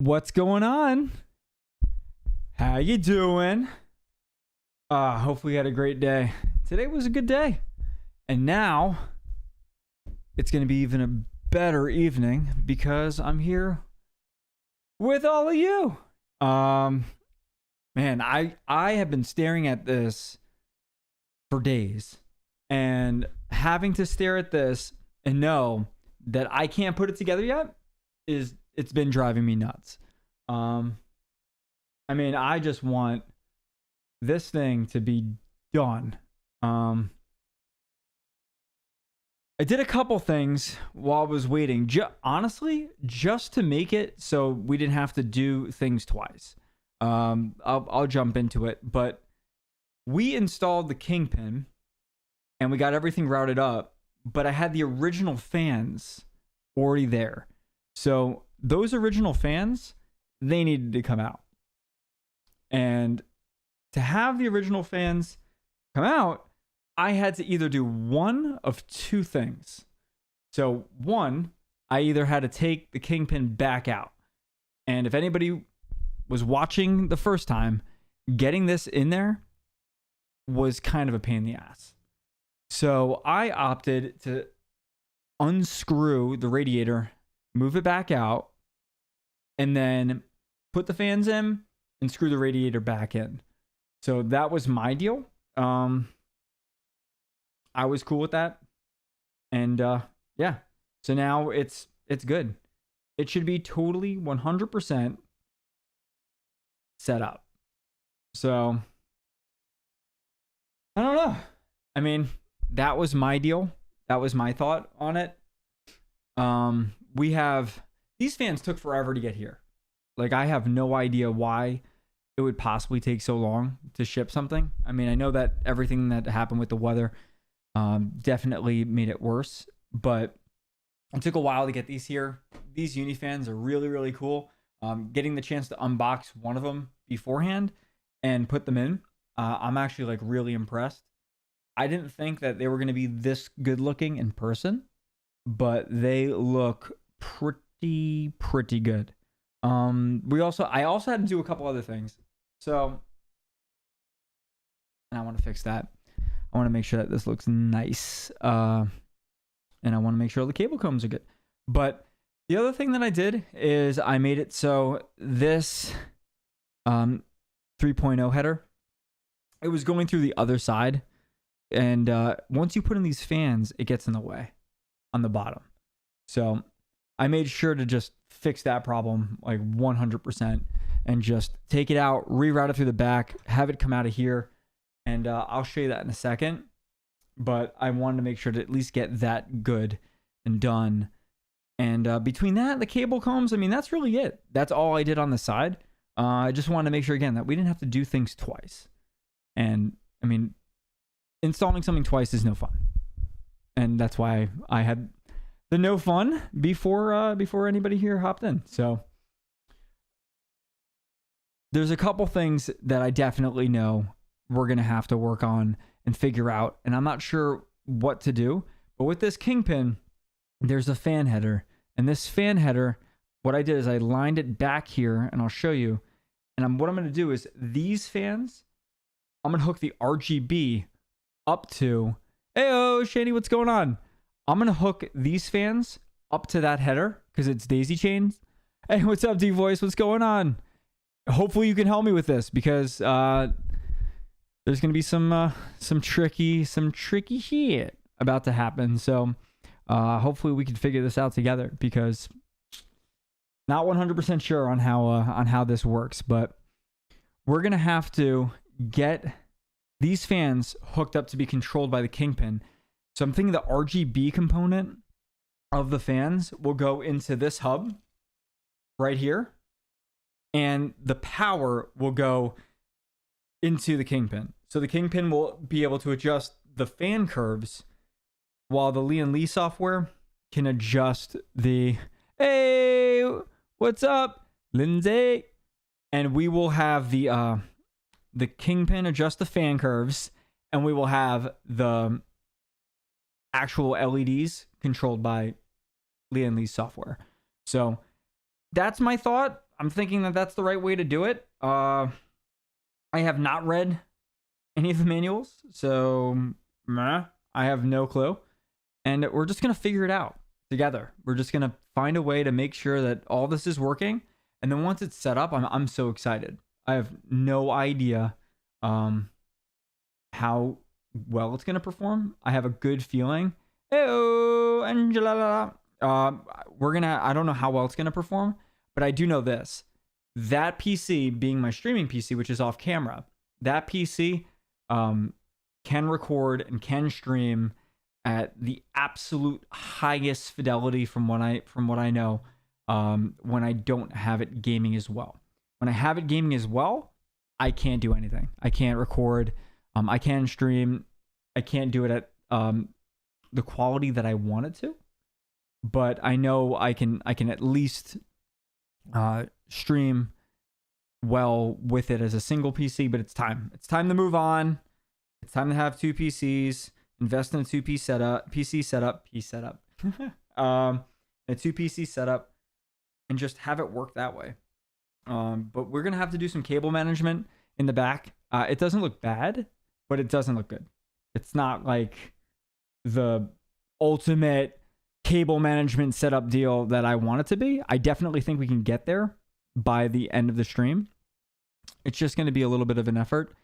What's going on? How you doing? Hopefully you had a great day. Today was a good day. And now it's going to be even a better evening because I'm here with all of you. Man, I have been staring at this for days, and having to stare at this and know that I can't put it together yet it's been driving me nuts. I mean, I just want this thing to be done. I did a couple things while I was waiting. Honestly, just to make it so we didn't have to do things twice. I'll jump into it, but we installed the Kingpin and we got everything routed up, but I had the original fans already there. So those original fans, they needed to come out. And to have the original fans come out, I had to either do one of two things. So one, I either had to take the Kingpin back out. And if anybody was watching the first time, getting this in there was kind of a pain in the ass. So I opted to unscrew the radiator, move it back out, and then put the fans in and screw the radiator back in. So that was my deal. I was cool with that. And yeah. So now it's good. It should be totally 100% set up. So I don't know. I mean, that was my deal. That was my thought on it. We have these fans took forever to get here. Like, I have no idea why it would possibly take so long to ship something. I mean, I know that everything that happened with the weather definitely made it worse, but it took a while to get these here. These uni fans are really, really cool. Getting the chance to unbox one of them beforehand and put them in, I'm actually like really impressed. I didn't think that they were going to be this good looking in person, but they look pretty good. I also had to do a couple other things. So, and I want to fix that. I want to make sure that this looks nice. And I want to make sure all the cable combs are good. But the other thing that I did is I made it so this 3.0 header, it was going through the other side. And once you put in these fans, it gets in the way on the bottom. So I made sure to just fix that problem like 100% and just take it out, reroute it through the back, have it come out of here. And I'll show you that in a second. But I wanted to make sure to at least get that good and done. And between that and the cable combs, I mean, that's really it. That's all I did on the side. I just wanted to make sure, again, that we didn't have to do things twice. And I mean, installing something twice is no fun. And that's why I had the no fun before anybody here hopped in. So there's a couple things that I definitely know we're going to have to work on and figure out. And I'm not sure what to do. But with this Kingpin, there's a fan header. And this fan header, what I did is I lined it back here, and I'll show you. And what I'm going to do is these fans, I'm going to hook the RGB up to, hey, Shady, what's going on? I'm going to hook these fans up to that header because it's daisy chains. Hey, what's up, D-Voice? What's going on? Hopefully you can help me with this because there's going to be some tricky shit about to happen. So hopefully we can figure this out together because not 100% sure on how this works, but we're going to have to get these fans hooked up to be controlled by the Kingpin. So I'm thinking the RGB component of the fans will go into this hub right here. And the power will go into the Kingpin. So the Kingpin will be able to adjust the fan curves while the Lian Li software can adjust the, hey, what's up, Lindsay? And we will have the Kingpin adjust the fan curves, and we will have the actual LEDs controlled by Lian Li's software. So that's my thought. I'm thinking that that's the right way to do it. I have not read any of the manuals, so meh, I have no clue. And we're just going to figure it out together. We're just going to find a way to make sure that all this is working. And then once it's set up, I'm so excited. I have no idea how well it's going to perform. I have a good feeling. Hey, Angela. I don't know how well it's going to perform, but I do know this. That PC being my streaming PC, which is off camera, that PC can record and can stream at the absolute highest fidelity from what I know, when I don't have it gaming as well. When I have it gaming as well, I can't do anything. I can't record. I can stream. I can't do it at the quality that I want it to. But I know I can at least stream well with it as a single PC. But it's time. It's time to move on. It's time to have two PCs. Invest in a two PC setup, a two PC setup, and just have it work that way. But we're gonna have to do some cable management in the back. It doesn't look bad, but it doesn't look good. It's not like the ultimate cable management setup deal that I want it to be. I definitely think we can get there by the end of the stream. It's just going to be a little bit of an effort,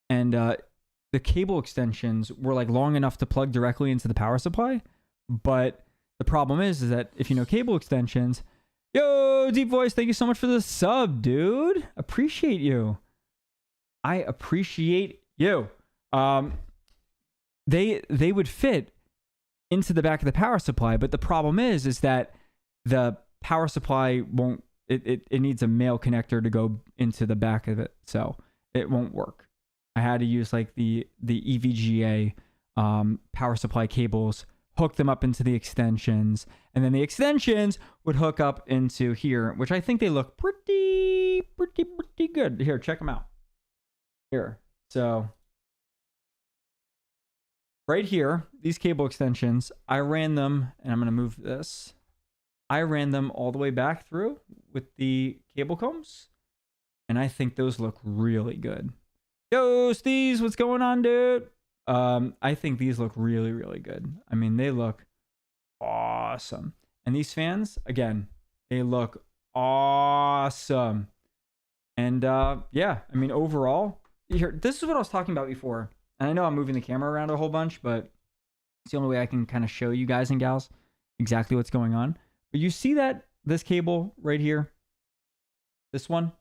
and the cable extensions were like long enough to plug directly into the power supply. But the problem is that if you know cable extensions, yo, Deep Voice, thank you so much for the sub, dude. Appreciate you. I appreciate you. They would fit into the back of the power supply, but the problem is that the power supply won't, it needs a male connector to go into the back of it, so it won't work. I had to use like the EVGA power supply cables, hook them up into the extensions, and then the extensions would hook up into here, which I think they look pretty good. Here, check them out. Here, so right here, these cable extensions, I ran them, and I'm going to move this. I ran them all the way back through with the cable combs, and I think those look really good. Yo, Steez, what's going on, dude? I think these look really good. I mean, they look awesome. And these fans, again, they look awesome. And yeah, I mean, overall, here, this is what I was talking about before. And I know I'm moving the camera around a whole bunch, but it's the only way I can kind of show you guys and gals exactly what's going on. But you see that this cable right here, this one?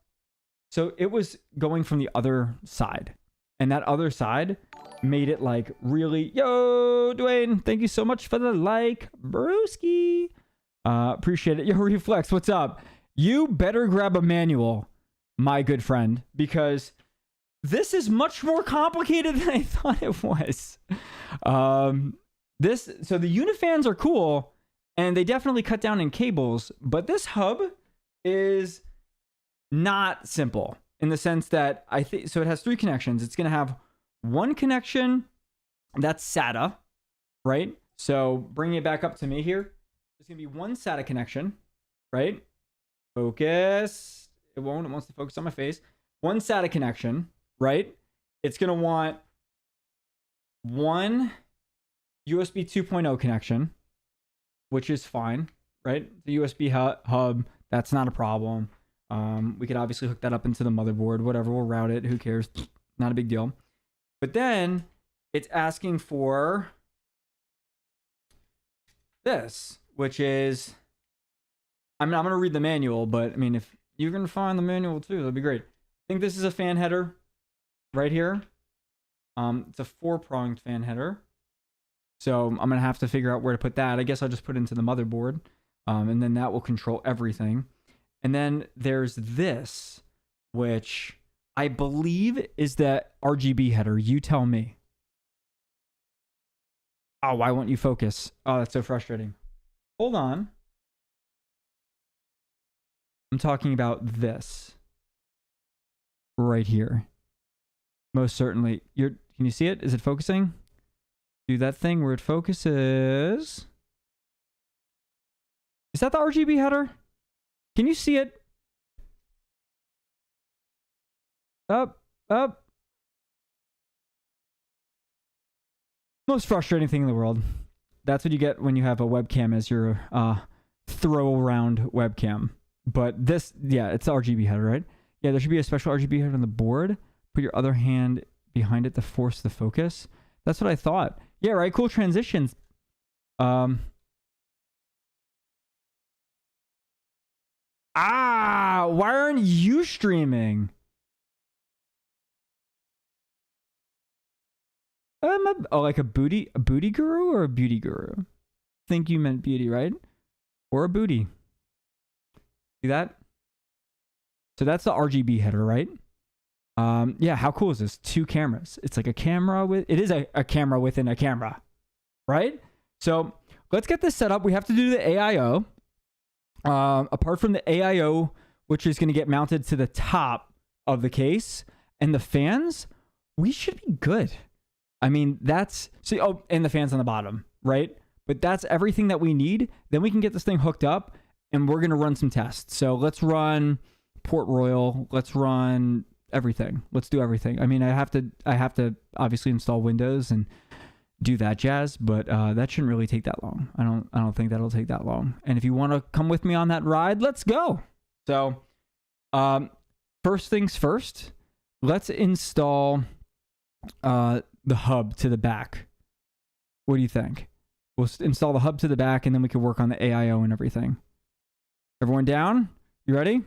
So it was going from the other side, and that other side made it like really, yo, Dwayne, thank you so much for the like, broski. Appreciate it. Yo, Reflex, what's up? You better grab a manual, my good friend, because this is much more complicated than I thought it was. So the Unifans are cool, and they definitely cut down in cables, but this hub is not simple in the sense that I think, so it has three connections. It's going to have one connection that's SATA, right? So bringing it back up to me here, there's going to be one SATA connection, right? Focus. It won't. It wants to focus on my face. One SATA connection, right? It's going to want one USB 2.0 connection, which is fine, right? The USB hub, that's not a problem. We could obviously hook that up into the motherboard, whatever, we'll route it. Who cares? Not a big deal. But then it's asking for this, which is, I'm going to read the manual, but I mean, if you're going to find the manual too, that'd be great. I think this is a fan header right here. It's a 4-pronged fan header. So I'm going to have to figure out where to put that. I guess I'll just put it into the motherboard, and then that will control everything. And then there's this, which I believe is the RGB header. You tell me. Oh, why won't you focus? Oh, that's so frustrating. Hold on. I'm talking about this right here. Most certainly. Can you see it? Is it focusing? Do that thing where it focuses. Is that the RGB header? Can you see it? Up, up. Most frustrating thing in the world. That's what you get when you have a webcam as your throw around webcam. But this, yeah, it's the RGB header, right? Yeah, there should be a special RGB header on the board. Put your other hand behind it to force the focus. That's what I thought. Yeah, right. Cool transitions. Why aren't you streaming? Like a booty guru or a beauty guru? I think you meant beauty, right? Or a booty. See that? So that's the RGB header, right? Yeah, how cool is this? 2 cameras. It's like a camera with, it is a camera within a camera, right? So let's get this set up. We have to do the AIO. Apart from the AIO, which is going to get mounted to the top of the case, and the fans, we should be good. I mean, that's, see, oh, and the fans on the bottom, right? But that's everything that we need. Then we can get this thing hooked up, and we're going to run some tests. So let's run Port Royal. Let's run everything. Let's do everything. I mean, I have to obviously install Windows and do that jazz, but that shouldn't really take that long. I don't think that'll take that long. And if you want to come with me on that ride, let's go. So first things first, let's install the hub to the back. What do you think? We'll install the hub to the back, and then we can work on the AIO and everything. Everyone down? You ready? I'm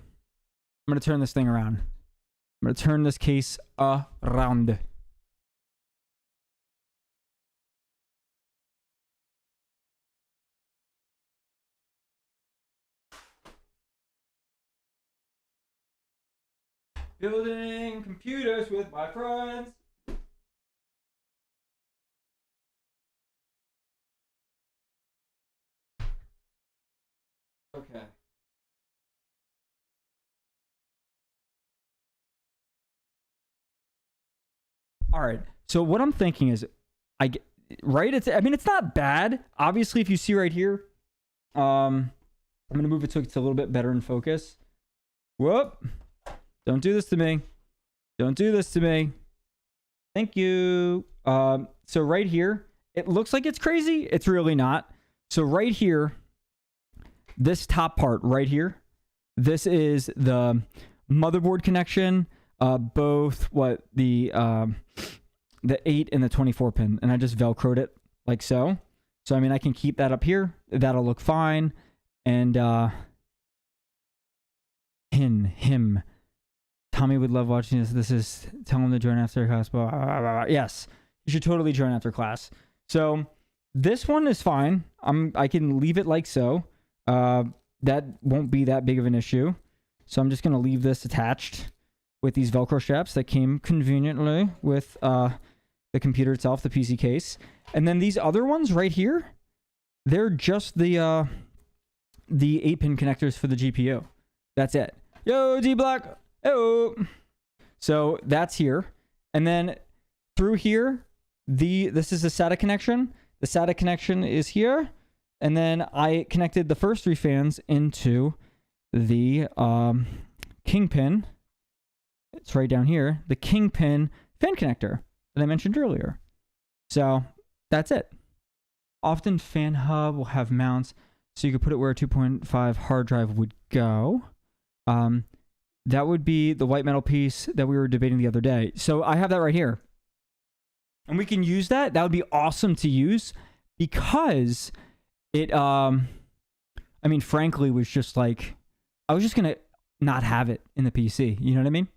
going to turn this thing around. I'm going to turn this case around. Building computers with my friends. Okay. All right. So what I'm thinking is, right? I mean, it's not bad. Obviously, if you see right here, I'm gonna move it so it's a little bit better in focus. Whoop! Don't do this to me. Don't do this to me. Thank you. So right here, it looks like it's crazy. It's really not. So right here, this top part right here, this is the motherboard connection. Both the 8 and the 24 pin, and I just velcroed it like so. So I mean, I can keep that up here. That'll look fine. And him. Tommy would love watching this. This is tell him to join after class. Blah, blah, blah, blah. Yes, you should totally join after class. So this one is fine. I can leave it like so. That won't be that big of an issue. So I'm just gonna leave this attached with these Velcro straps that came conveniently with the computer itself, the PC case. And then these other ones right here, they're just the 8-pin connectors for the GPU. That's it. Yo, D-Block. Oh. So that's here. And then through here, this is the SATA connection. The SATA connection is here. And then I connected the first 3 fans into the Kingpin. It's right down here. The Kingpin fan connector that I mentioned earlier. So that's it. Often fan hub will have mounts, so you could put it where a 2.5 hard drive would go. That would be the white metal piece that we were debating the other day. So I have that right here. And we can use that. That would be awesome to use because it, I mean, frankly, was just like, I was just going to not have it in the PC. You know what I mean?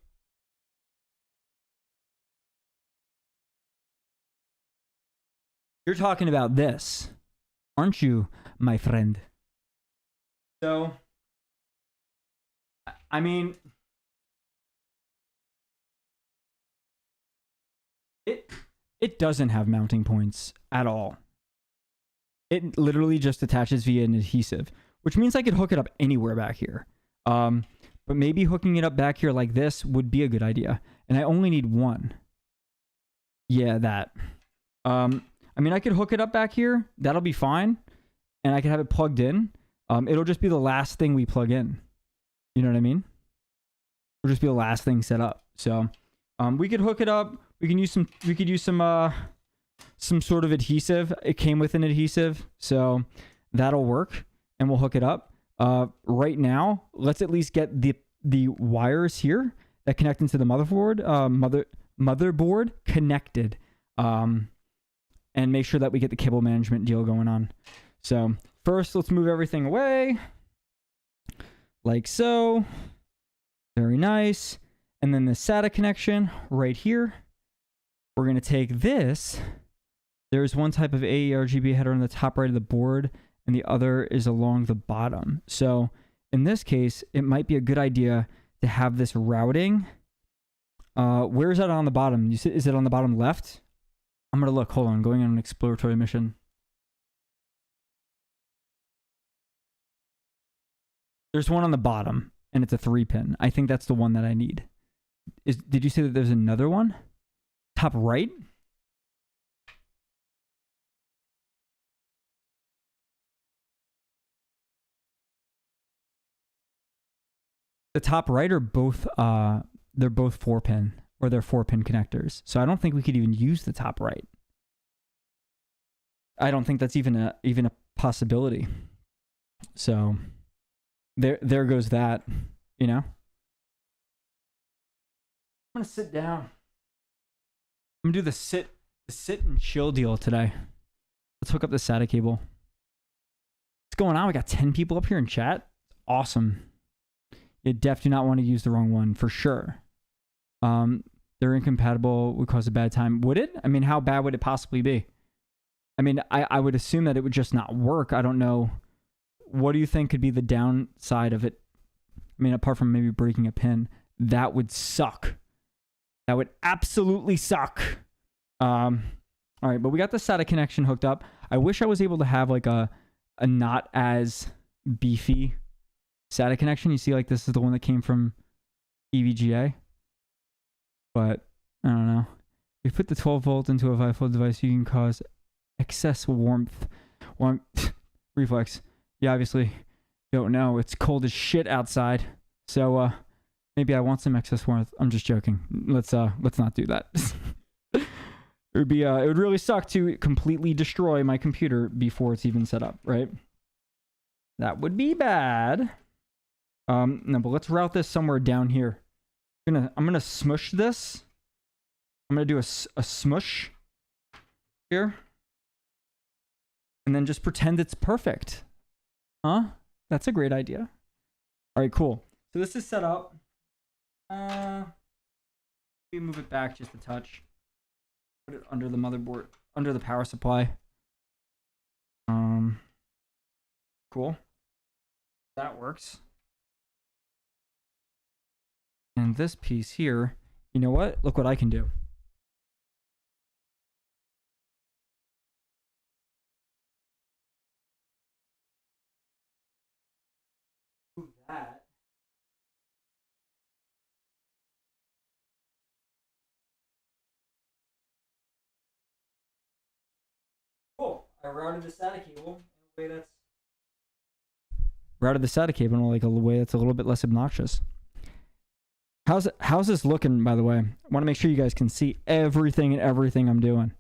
You're talking about this, aren't you, my friend? So, I mean, it doesn't have mounting points at all. It literally just attaches via an adhesive, which means I could hook it up anywhere back here. But maybe hooking it up back here like this would be a good idea. And I only need one. Yeah, that. I mean, I could hook it up back here. That'll be fine. And I can have it plugged in. It'll just be the last thing we plug in. You know what I mean? It'll just be the last thing set up. So We could hook it up. We can use some. We could use some sort of adhesive. It came with an adhesive, so that'll work, and we'll hook it up. Right now, let's at least get the wires here that connect into the motherboard. Motherboard connected. And make sure that we get the cable management deal going on. So first, let's move everything away. Like so. Very nice. And then the SATA connection right here. We're going to take this. There's one type of AE RGB header on the top right of the board, and the other is along the bottom. So in this case, it might be a good idea to have this routing. Where is that on the bottom? Is it on the bottom left? I'm going to look. Hold on. Going on an exploratory mission. There's one on the bottom, and it's a 3-pin. I think that's the one that I need. Did you say that there's another one? Top right? The top right are both, they're both 4-pin. Or they're 4-pin connectors. So I don't think we could even use the top right. I don't think that's even a possibility. So there goes that, you know? I'm gonna sit down. I'm gonna do the sit and chill deal today. Let's hook up the SATA cable. What's going on? We got 10 people up here in chat. Awesome. You definitely do not want to use the wrong one for sure. They're incompatible, would cause a bad time. Would it? I mean, how bad would it possibly be? I mean, I would assume that it would just not work. I don't know. What do you think could be the downside of it? I mean, apart from maybe breaking a pin, that would suck. That would absolutely suck. All right, but we got the SATA connection hooked up. I wish I was able to have like a not as beefy SATA connection. You see, like this is the one that came from EVGA. But I don't know. If you put the 12 volt into a 5-volt device, you can cause excess warmth. Reflex. You obviously don't know. It's cold as shit outside. So maybe I want some excess warmth. I'm just joking. Let's not do that. It would really suck to completely destroy my computer before it's even set up, right? That would be bad. No, but let's route this somewhere down here. I'm gonna smush this. I'm gonna do a smush here, and then just pretend it's perfect. Huh? That's a great idea. All right, cool. So this is set up. We move it back just a touch. Put it under the motherboard, under the power supply. Cool. That works. And this piece here, you know what? Look what I can do. Move that. Cool. I routed the SATA cable in a way that's like a way that's a little bit less obnoxious. How's this looking, by the way? I want to make sure you guys can see everything I'm doing.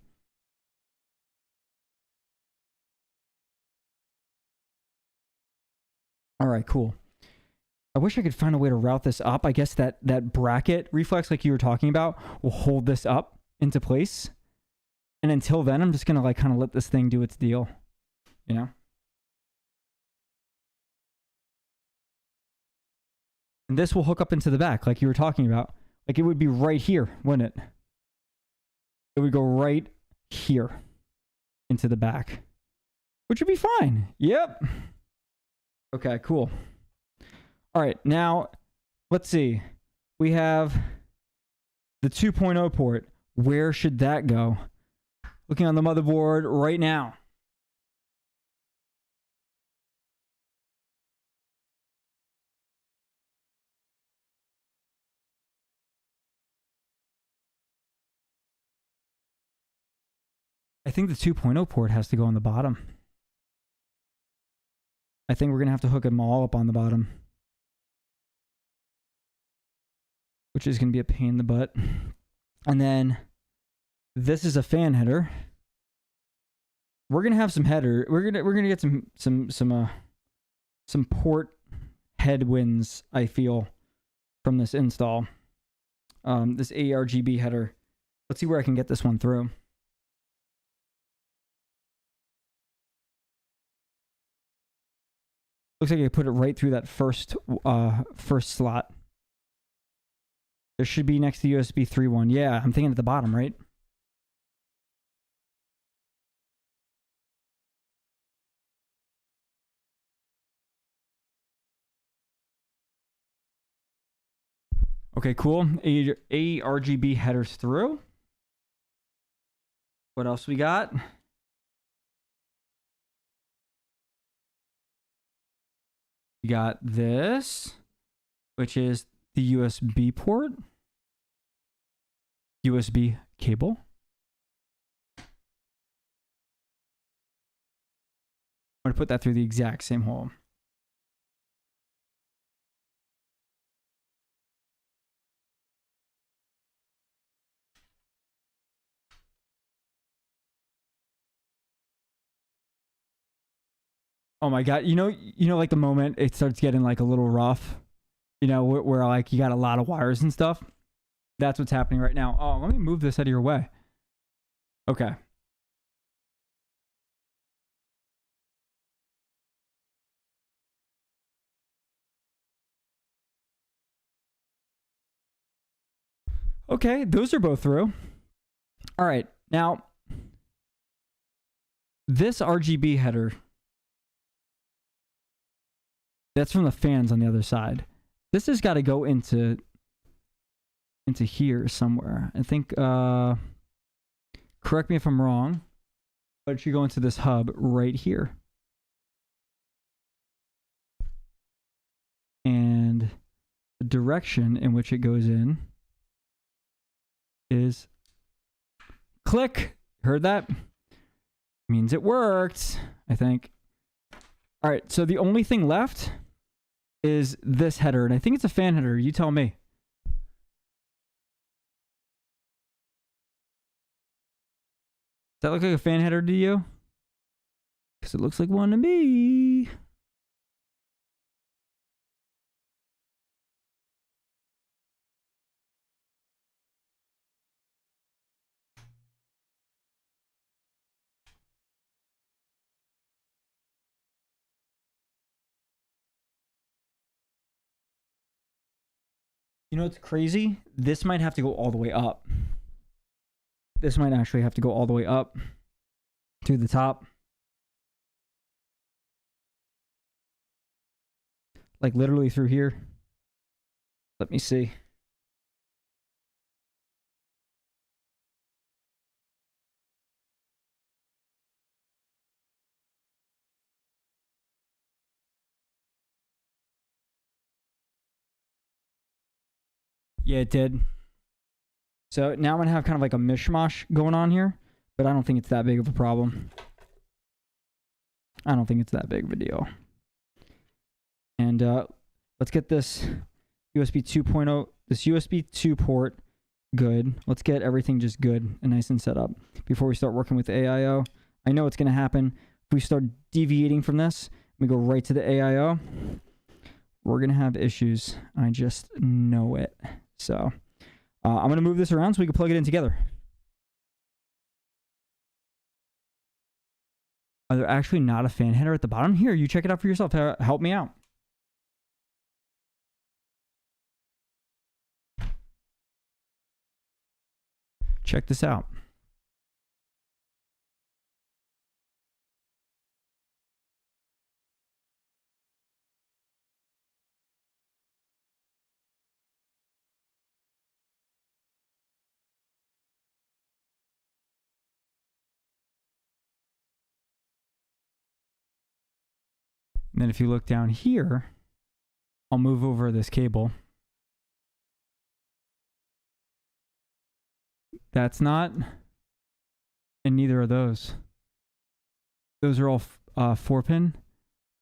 All right, cool. I wish I could find a way to route this up. I guess that bracket reflex, like you were talking about, will hold this up into place. And until then, I'm just going to like kind of let this thing do its deal, you know? And this will hook up into the back, like you were talking about. Like it would be right here, wouldn't it? It would go right here into the back, which would be fine. Yep. Okay, cool. All right, now let's see. We have the 2.0 port. Where should that go? Looking on the motherboard right now. I think the 2.0 port has to go on the bottom. I think we're going to have to hook them all up on the bottom, which is going to be a pain in the butt. And then this is a fan header. We're gonna have some header. We're gonna get some port headwinds, I feel, from this install. This ARGB header. Let's see where I can get this one through. Looks like I put it right through that first slot. There should be next to USB 3.1. Yeah, I'm thinking at the bottom, right? Okay, cool. ARGB headers through. What else we got? We got this, which is the USB port. USB cable. I'm going to put that through the exact same hole. Oh my God. You know, like the moment it starts getting like a little rough, where like you got a lot of wires and stuff. That's what's happening right now. Oh, let me move this out of your way. Okay. Okay, those are both through. All right. Now, this RGB header, that's from the fans on the other side. This has got to go into here somewhere. I think, correct me if I'm wrong, but it should go into this hub right here. And the direction in which it goes in is click. Heard that? Means it worked, I think. All right, so the only thing left is this header, and I think it's a fan header. You tell me. Does that look like a fan header to you? Because it looks like one to me. You know what's crazy? This might have to go all the way up. This might actually have to go all the way up to the top. Like literally through here. Let me see. Yeah, it did. So now I'm going to have kind of like a mishmash going on here, but I don't think it's that big of a problem. I don't think it's that big of a deal. And let's get this USB 2.0, this USB 2 port good. Let's get everything just good and nice and set up before we start working with the AIO. I know it's going to happen. If we start deviating from this, we go right to the AIO, we're going to have issues. I just know it. So I'm going to move this around so we can plug it in together. Are there actually not a fan header at the bottom? Here, you check it out for yourself. Help me out. Check this out. And then if you look down here, I'll move over this cable. That's not, and neither are those. Those are all 4-pin,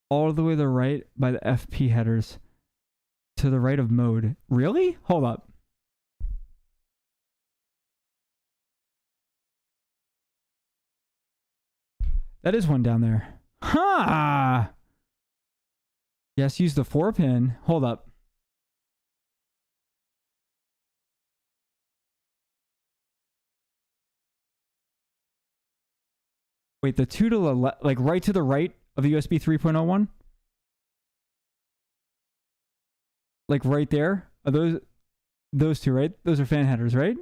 all the way to the right by the FP headers, to the right of mode. Really? Hold up. That is one down there. Huh. Yes, use the 4-pin. Hold up. Wait, the 2 to the left, like right to the right of the USB 3.01? Like right there? Are those two, right? Those are fan headers, right?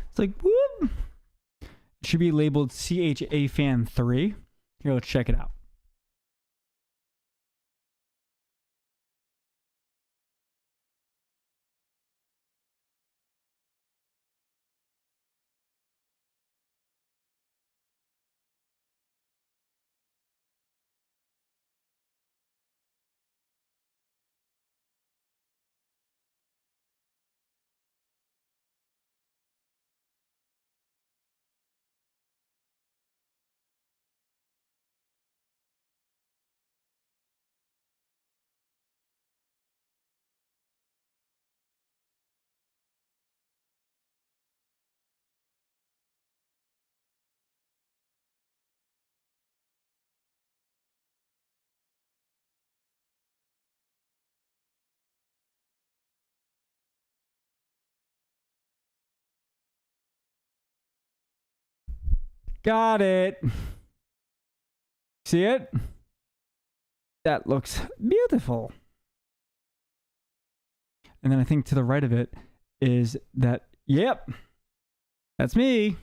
It's like, whoop. It should be labeled CHA fan 3. Here, let's check it out. Got it. See it? That looks beautiful. And then I think to the right of it is that, yep, that's me.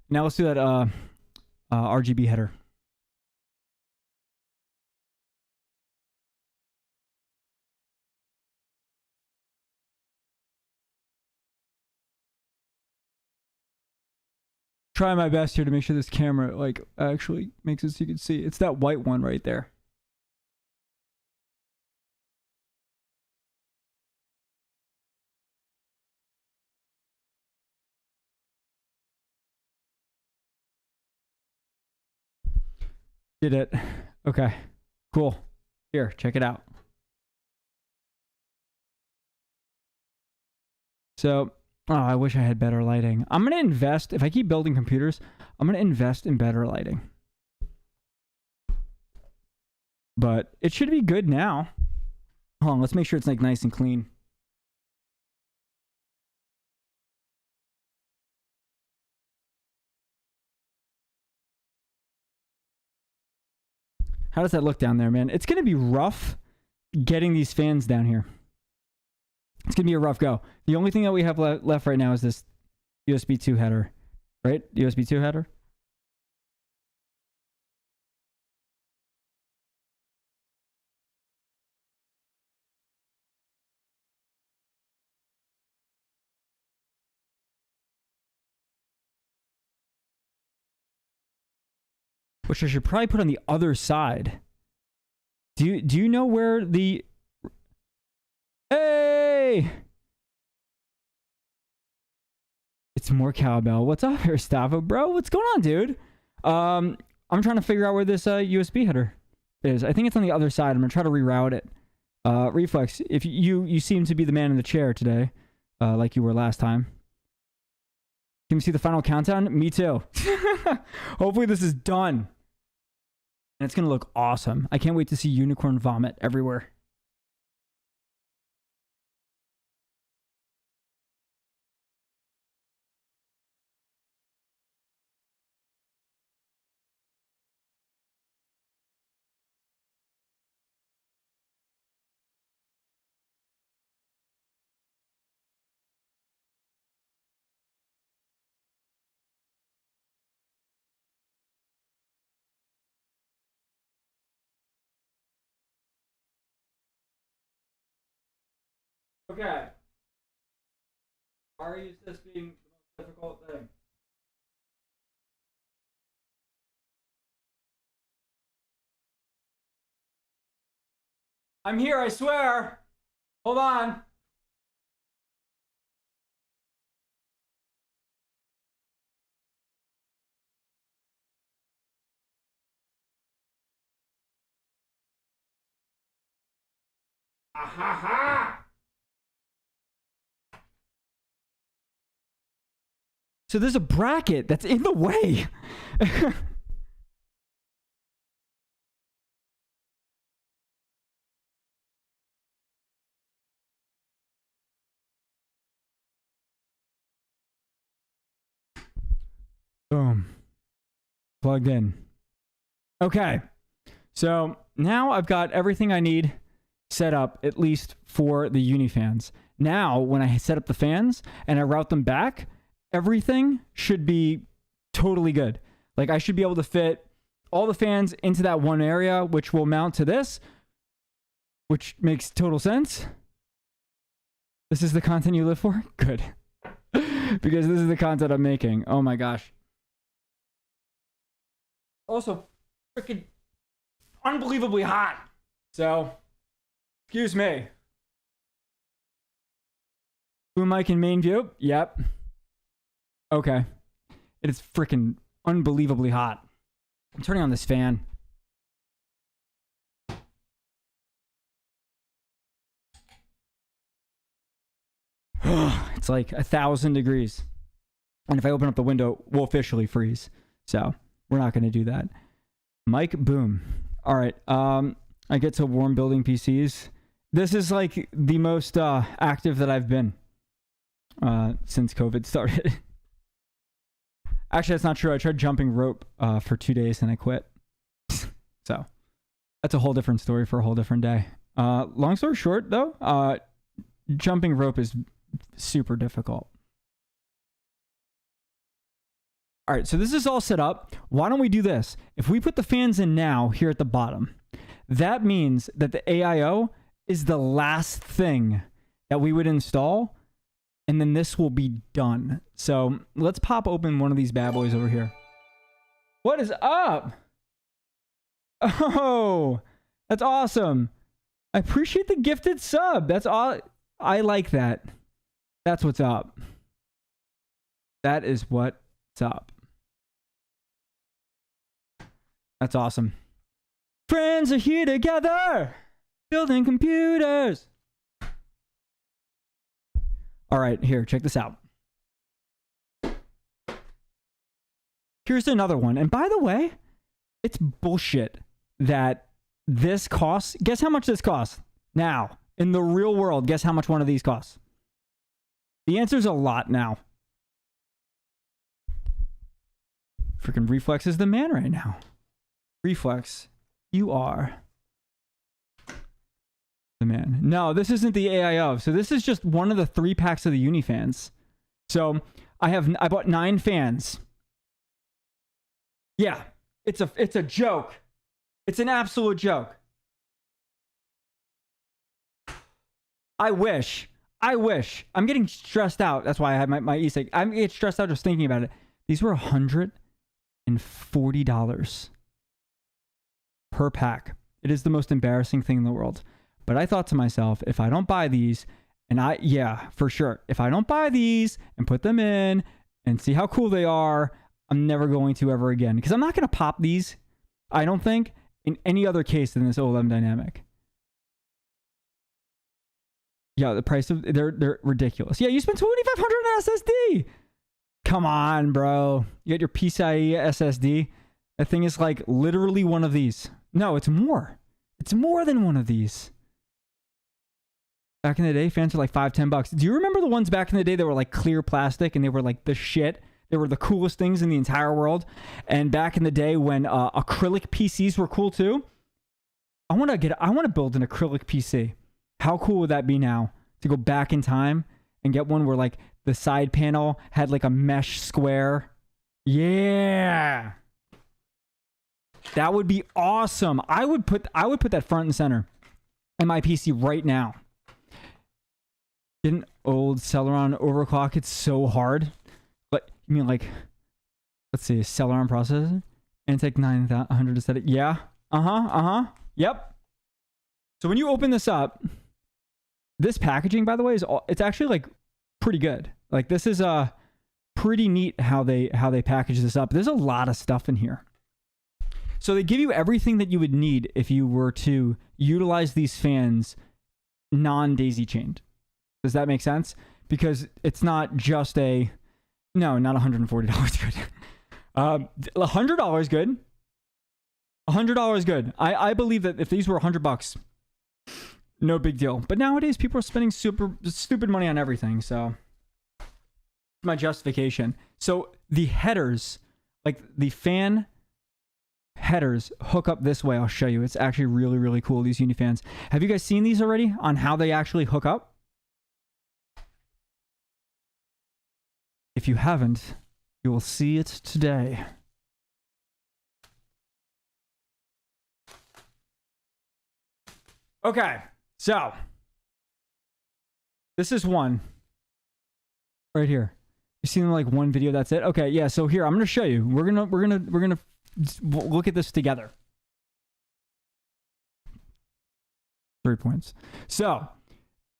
Now let's do that RGB header. Try my best here to make sure this camera like actually makes it so you can see. It's that white one right there. Did it. Okay. Cool. Here, check it out. So, oh, I wish I had better lighting. I'm going to invest, if I keep building computers, I'm going to invest in better lighting. But it should be good now. Hold on, let's make sure it's like nice and clean. How does that look down there, man? It's going to be rough getting these fans down here. It's going to be a rough go. The only thing that we have left right now is this USB 2 header, right? USB 2 header. Which I should probably put on the other side. Do you know where the... Hey! It's more cowbell. What's up here, Stavo, bro? What's going on, dude? I'm trying to figure out where this USB header is. I think it's on the other side. I'm gonna try to reroute it. Reflex, if you seem to be the man in the chair today, like you were last time. Can we see the final countdown? Me too. Hopefully this is done. And it's gonna look awesome. I can't wait to see unicorn vomit everywhere. Okay. Sorry, is this being the most difficult thing? I'm here, I swear. Hold on. Ahaha! So there's a bracket that's in the way. Boom. Plugged in. Okay. So now I've got everything I need set up, at least for the uni fans. Now, when I set up the fans and I route them back, everything should be totally good. Like, I should be able to fit all the fans into that one area, which will mount to this, which makes total sense. This is the content you live for? Good. Because this is the content I'm making. Oh my gosh. Also, freaking unbelievably hot. So, excuse me. Boom mic in main view? Yep. Okay. It is freaking unbelievably hot. I'm turning on this fan. It's like 1,000 degrees. And if I open up the window, we'll officially freeze. So, we're not going to do that. Mic, boom. All right. I get to warm building PCs. This is like the most active that I've been since COVID started. Actually, that's not true. I tried jumping rope for 2 days and I quit. So that's a whole different story for a whole different day. Long story short, though, jumping rope is super difficult. All right, so this is all set up. Why don't we do this? If we put the fans in now here at the bottom, that means that the AIO is the last thing that we would install, and then this will be done. So let's pop open one of these bad boys over here. What is up? Oh, that's awesome. I appreciate the gifted sub. That's all. I like that. That's what's up. That is what's up. That's awesome. Friends are here together, building computers. All right, here, check this out. Here's another one. And by the way, it's bullshit that this costs. Guess how much this costs? Now, in the real world, guess how much one of these costs? The answer's a lot now. Freaking Reflex is the man right now. Reflex, you are the man. No, this isn't the AIO. So this is just one of the 3 packs of the uni fans. So I bought 9 fans. Yeah, it's a joke. It's an absolute joke. I wish. I'm getting stressed out. That's why I had my e-cig. I'm getting stressed out just thinking about it. These were $140 per pack. It is the most embarrassing thing in the world. But I thought to myself, if I don't buy these, yeah, for sure. If I don't buy these and put them in and see how cool they are, I'm never going to ever again. Because I'm not going to pop these, I don't think, in any other case than this OLED dynamic. Yeah, the price of they're ridiculous. Yeah, you spent $2,500 on SSD. Come on, bro. You got your PCIe SSD. That thing is like literally one of these. No, it's more. It's more than one of these. Back in the day, fans were like $5-10. Do you remember the ones back in the day that were like clear plastic and they were like the shit? They were the coolest things in the entire world. And back in the day when acrylic PCs were cool too. I want to build an acrylic PC. How cool would that be now to go back in time and get one where like the side panel had like a mesh square? Yeah. That would be awesome. I would put that front and center in my PC right now. old Celeron overclock it so hard. But you mean like, let's see, Celeron processor? Antec 9100 aesthetic. Yeah. Yep. So when you open this up, this packaging, by the way, it's actually like pretty good. Like this is pretty neat how they package this up. There's a lot of stuff in here. So they give you everything that you would need if you were to utilize these fans non-daisy chained. Does that make sense? Because it's not just a, no, not $140 good. $100 good. $100 good. I believe that if these were $100, no big deal. But nowadays people are spending stupid money on everything. So my justification. So the headers, like the fan headers, hook up this way. I'll show you. It's actually really, really cool, these Unifans. Have you guys seen these already on how they actually hook up? If you haven't, you will see it today. Okay, so this is one right here. You seen like one video, that's it? Okay, yeah, so here I'm going to show you. We're going to look at this together. 3 points. So,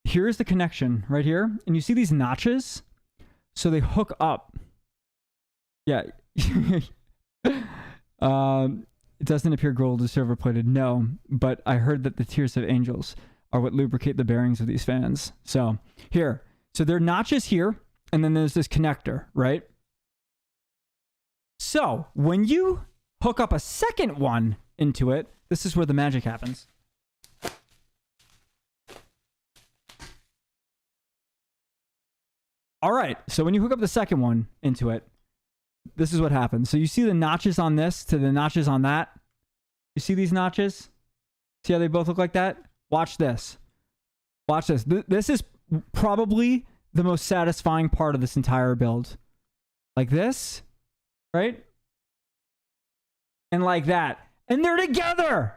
here's the connection right here, and you see these notches? So they hook up. Yeah. It doesn't appear gold is silver plated. No, but I heard that the tears of angels are what lubricate the bearings of these fans. So here, so there are notches here, and then there's this connector, right? So when you hook up a second one into it, this is where the magic happens. All right, so when you hook up the second one into it, this is what happens. So you see the notches on this to the notches on that? You see these notches? See how they both look like that? Watch this. Watch this. This is probably the most satisfying part of this entire build. Like this, right? And like that. And they're together!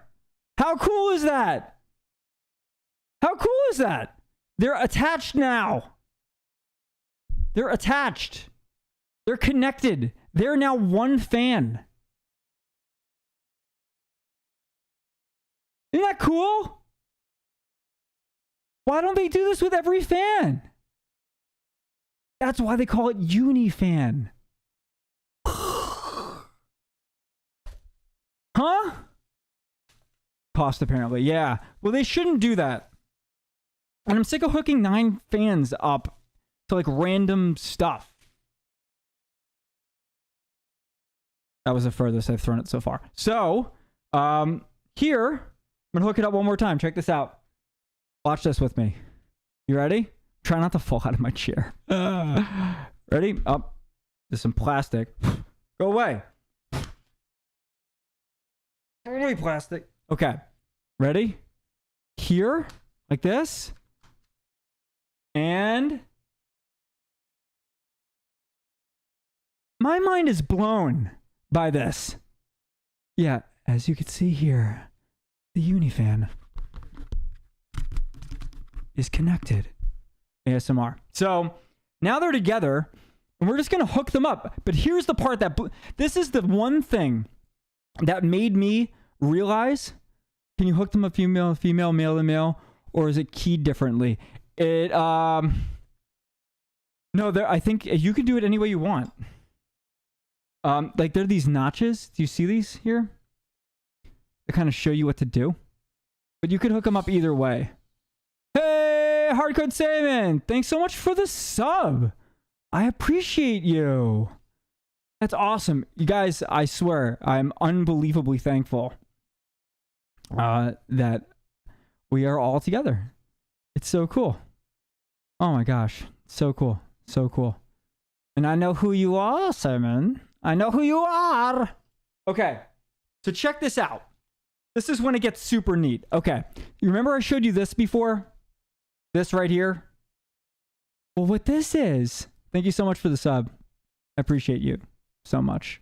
How cool is that? How cool is that? They're attached now. They're attached. They're connected. They're now one fan. Isn't that cool? Why don't they do this with every fan? That's why they call it Unifan. Huh? Cost apparently. Yeah. Well, they shouldn't do that. And I'm sick of hooking 9 fans up to like random stuff. That was the furthest I've thrown it so far. So, here, I'm going to hook it up one more time. Check this out. Watch this with me. You ready? Try not to fall out of my chair. Ready? Up. There's some plastic. Go away. Go away, plastic. Okay. Ready? Here, like this. And my mind is blown by this. Yeah, as you can see here, the Unifan is connected. ASMR. So now they're together, and we're just going to hook them up. But here's the part that... This is the one thing that made me realize, can you hook them up female, male to male, or is it keyed differently? No, I think you can do it any way you want. Like there are these notches. Do you see these here? They kind of show you what to do. But you could hook them up either way. Hey, Hardcode Salmon! Thanks so much for the sub. I appreciate you. That's awesome. You guys, I swear, I'm unbelievably thankful that we are all together. It's so cool. Oh my gosh. So cool. So cool. And I know who you are, Simon. I know who you are. Okay. So check this out. This is when it gets super neat. Okay. You remember I showed you this before? This right here? Well, what this is... Thank you so much for the sub. I appreciate you so much.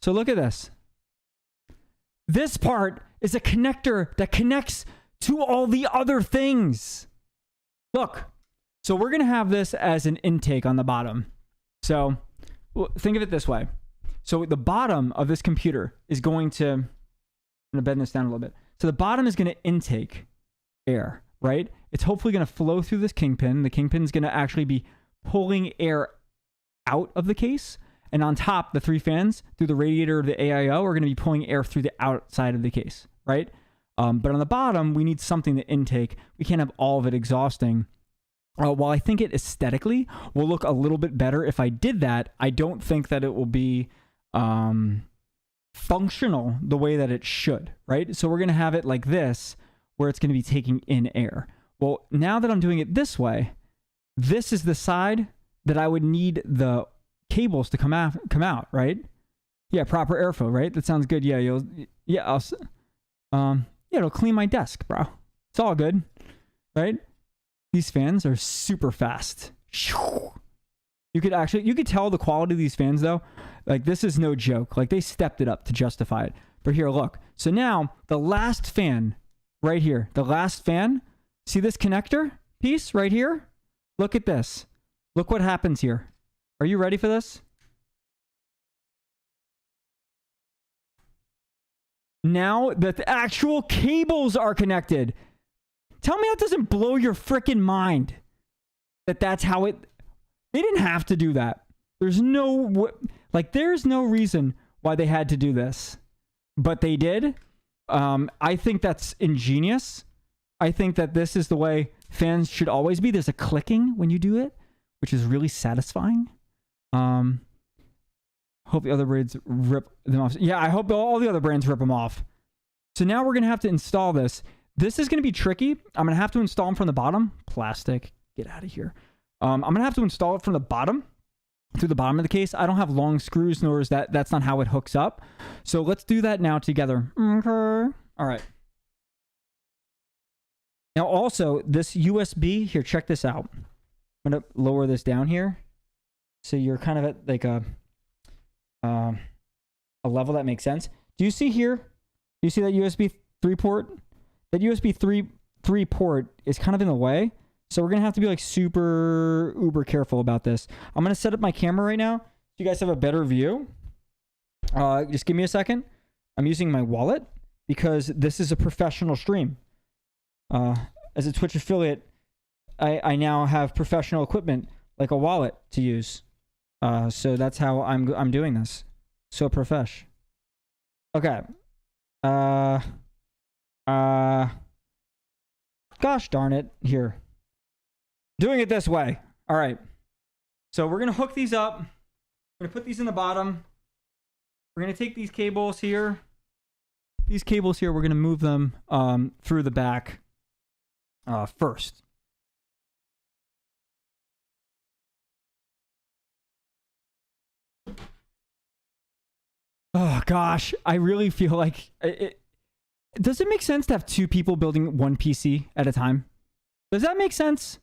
So look at this. This part is a connector that connects to all the other things. Look. So we're going to have this as an intake on the bottom. So think of it this way. So the bottom of this computer is going to, I'm going to bend this down a little bit. So the bottom is going to intake air, right? It's hopefully going to flow through this Kingpin. The Kingpin is going to actually be pulling air out of the case. And on top, the 3 fans through the radiator of the AIO are going to be pulling air through the outside of the case, right? But on the bottom, we need something to intake. We can't have all of it exhausting. While I think it aesthetically will look a little bit better if I did that, I don't think that it will be functional the way that it should, right? So we're going to have it like this, where it's going to be taking in air. Well, now that I'm doing it this way, this is the side that I would need the cables to come out, right? Yeah, proper airflow, right? That sounds good. Yeah, it'll clean my desk, bro. It's all good, right? These fans are super fast. You could tell the quality of these fans though. Like, this is no joke. Like, they stepped it up to justify it. But here, look. So now the last fan right here, the last fan, see this connector piece right here? Look at this. Look what happens here. Are you ready for this? Now that the actual cables are connected. Tell me that doesn't blow your freaking mind. That's how it... They didn't have to do that. There's no reason why they had to do this. But they did. I think that's ingenious. I think that this is the way fans should always be. There's a clicking when you do it, which is really satisfying. Hope the other brands rip them off. Yeah, I hope all the other brands rip them off. So now we're going to have to install this. This is going to be tricky. I'm going to have to install them from the bottom. Plastic. Get out of here. I'm going to have to install it from the bottom, through the bottom of the case. I don't have long screws, nor is that's not how it hooks up. So let's do that now together. Okay. All right. Now also, this USB, here, check this out. I'm going to lower this down here. So you're kind of at like a level that makes sense. Do you see here? Do you see that USB 3 port? That USB 3 port is kind of in the way. So we're going to have to be like super uber careful about this. I'm going to set up my camera right now so you guys have a better view. Just give me a second. I'm using my wallet because this is a professional stream. As a Twitch affiliate, I now have professional equipment like a wallet to use. So that's how I'm doing this. So profesh. Okay. Gosh darn it. Here. Doing it this way. All right. So we're going to hook these up. We're going to put these in the bottom. We're going to take these cables here. These cables here, we're going to move them through the back first. Oh, gosh. I really feel like... Does it make sense to have 2 people building one PC at a time? Does that make sense?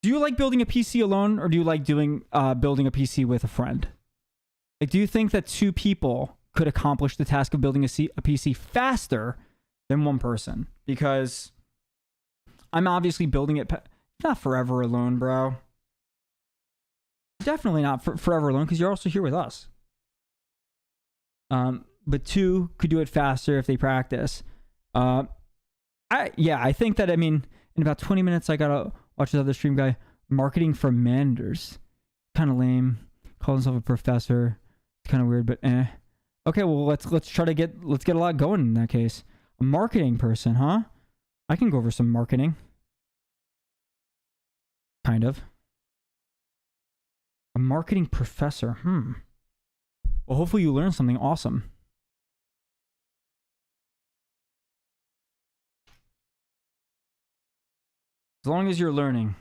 Do you like building a PC alone, or do you like building a PC with a friend? Like, do you think that 2 people could accomplish the task of building a PC faster than 1 person? Because I'm obviously building it not forever alone, bro. Definitely not forever alone, because you're also here with us. But 2 could do it faster if they practice. I think that, I mean, in about 20 minutes, I gotta watch this other stream guy. Marketing for Manders. Kind of lame. Call himself a professor. It's kind of weird, but eh. Okay, well, let's get a lot going in that case. A marketing person, huh? I can go over some marketing. Kind of. A marketing professor. Well, hopefully you learn something awesome. As long as you're learning.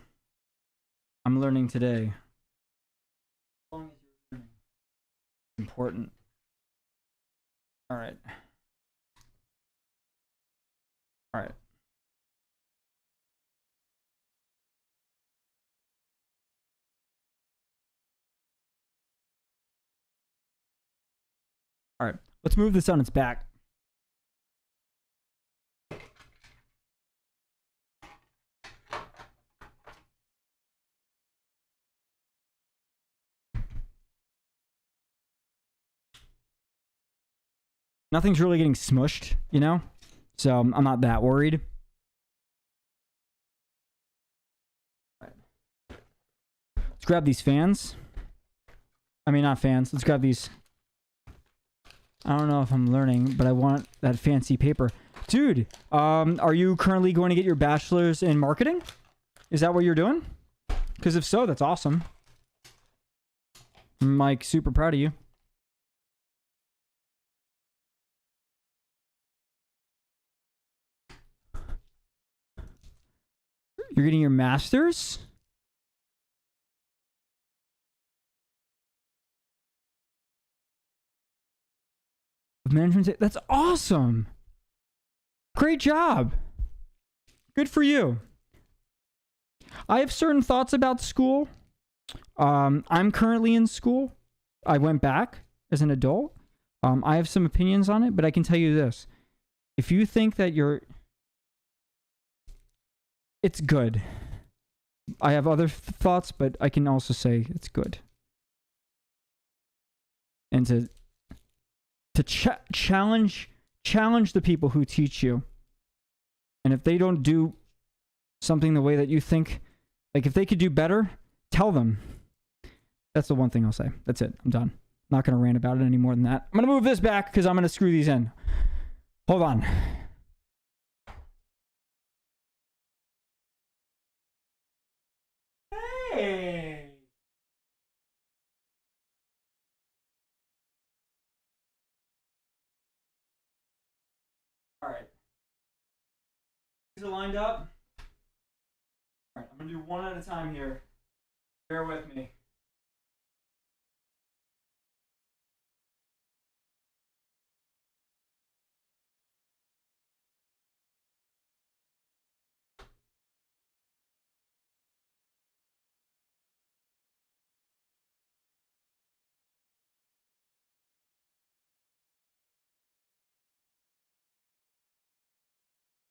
I'm learning today. As long as you're learning. Important. All right. All right. All right. Let's move this on its back. Nothing's really getting smushed, you know? So I'm not that worried. Let's grab these fans. I mean, not fans. Let's grab these. I don't know if I'm learning, but I want that fancy paper. Dude, are you currently going to get your bachelor's in marketing? Is that what you're doing? Because if so, that's awesome. I'm like super proud of you. You're getting your master's? Management. That's awesome. Great job. Good for you. I have certain thoughts about school. I'm currently in school. I went back as an adult. I have some opinions on it, but I can tell you this. If you think that it's good. I have other thoughts, but I can also say it's good. And to challenge the people who teach you. And if they don't do something the way that you think, like if they could do better, tell them. That's the one thing I'll say. That's it. I'm done. I'm not going to rant about it any more than that. I'm going to move this back because I'm going to screw these in. Hold on. Hey! All right. These are lined up. All right, I'm going to do one at a time here. Bear with me.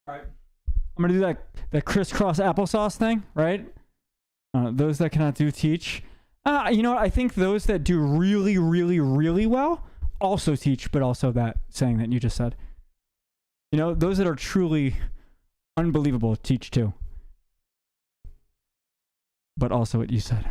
All right. I'm going to do that crisscross applesauce thing, right? Those that cannot do teach. You know what? I think those that do really, really, really well also teach, but also that saying that you just said. You know, those that are truly unbelievable teach too. But also what you said.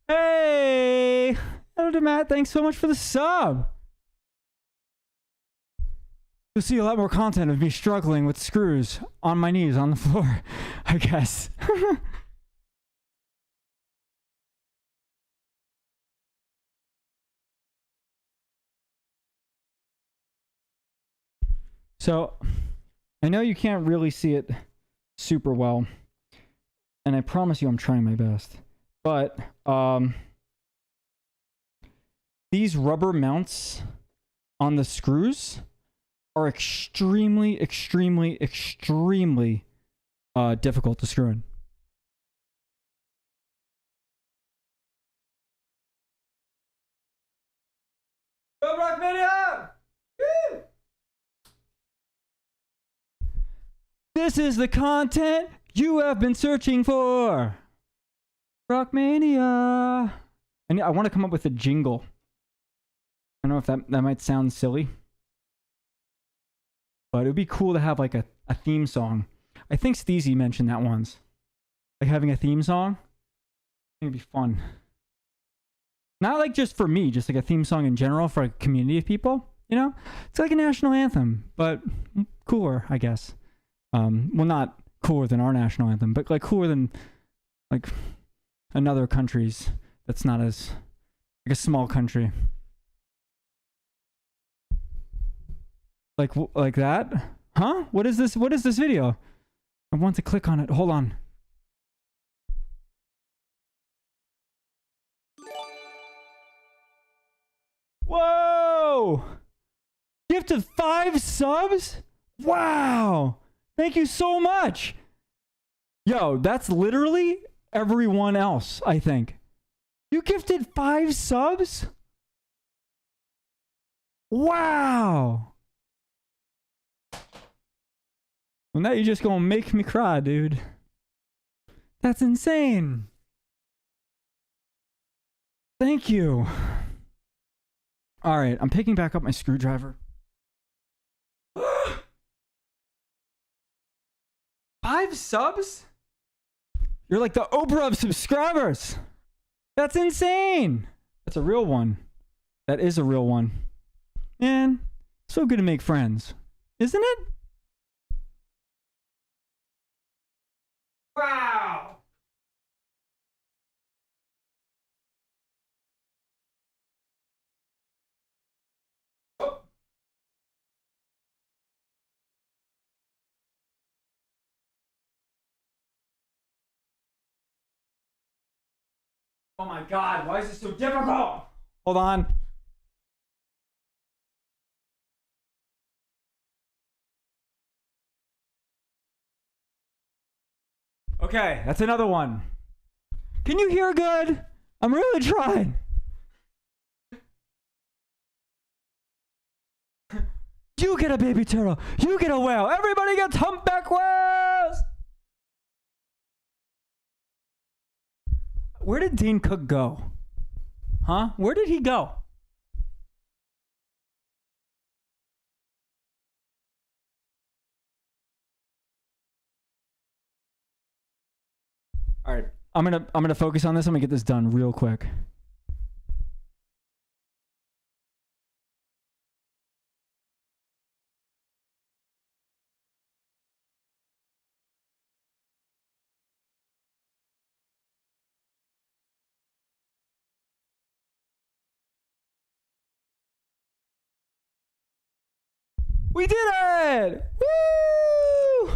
Hey! Hello, Matt. Thanks so much for the sub. You'll see a lot more content of me struggling with screws on my knees on the floor, I guess. So, I know you can't really see it super well, and I promise you I'm trying my best. But, these rubber mounts on the screws are extremely, extremely, extremely difficult to screw in. Go Rockmania! Woo! This is the content you have been searching for. Rockmania. I want to come up with a jingle. I don't know if that might sound silly. But it would be cool to have like a theme song. I think Steezy mentioned that once. Like having a theme song. I think it'd be fun. Not like just for me, just like a theme song in general for a community of people. You know? It's like a national anthem, but cooler, I guess. Well, not cooler than our national anthem, but like cooler than like another country's that's not as like a small country. Like that? Huh? What is this? What is this video? I want to click on it. Hold on. Whoa! Gifted 5 subs? Wow! Thank you so much. Yo, that's literally everyone else, I think. You gifted 5 subs? Wow. Well, now you're just gonna make me cry, dude. That's insane. Thank you. All right, I'm picking back up my screwdriver. 5 subs? You're like the Oprah of subscribers. That's insane. That's a real one. That is a real one. Man, so good to make friends, isn't it? Wow. Oh. Oh my God, why is this so difficult? Hold on. Okay, that's another one. Can you hear good? I'm really trying. You get a baby turtle. You get a whale. Everybody gets humpback whales. Where did Dean Cook go? Huh? Where did he go? All right, I'm gonna focus on this. I'm gonna get this done real quick. We did it! Woo!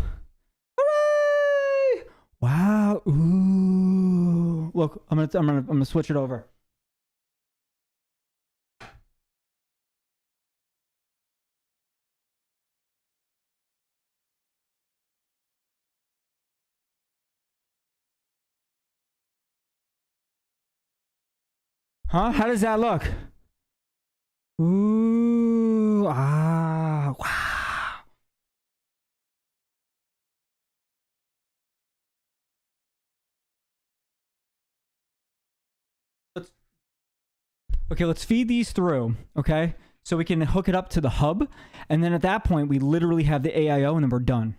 Hooray! Wow! Ooh! Look, I'm gonna switch it over. Huh? How does that look? Ooh! Ah! Wow! Let's feed these through, okay? So we can hook it up to the hub, and then at that point, we literally have the AIO, and then we're done.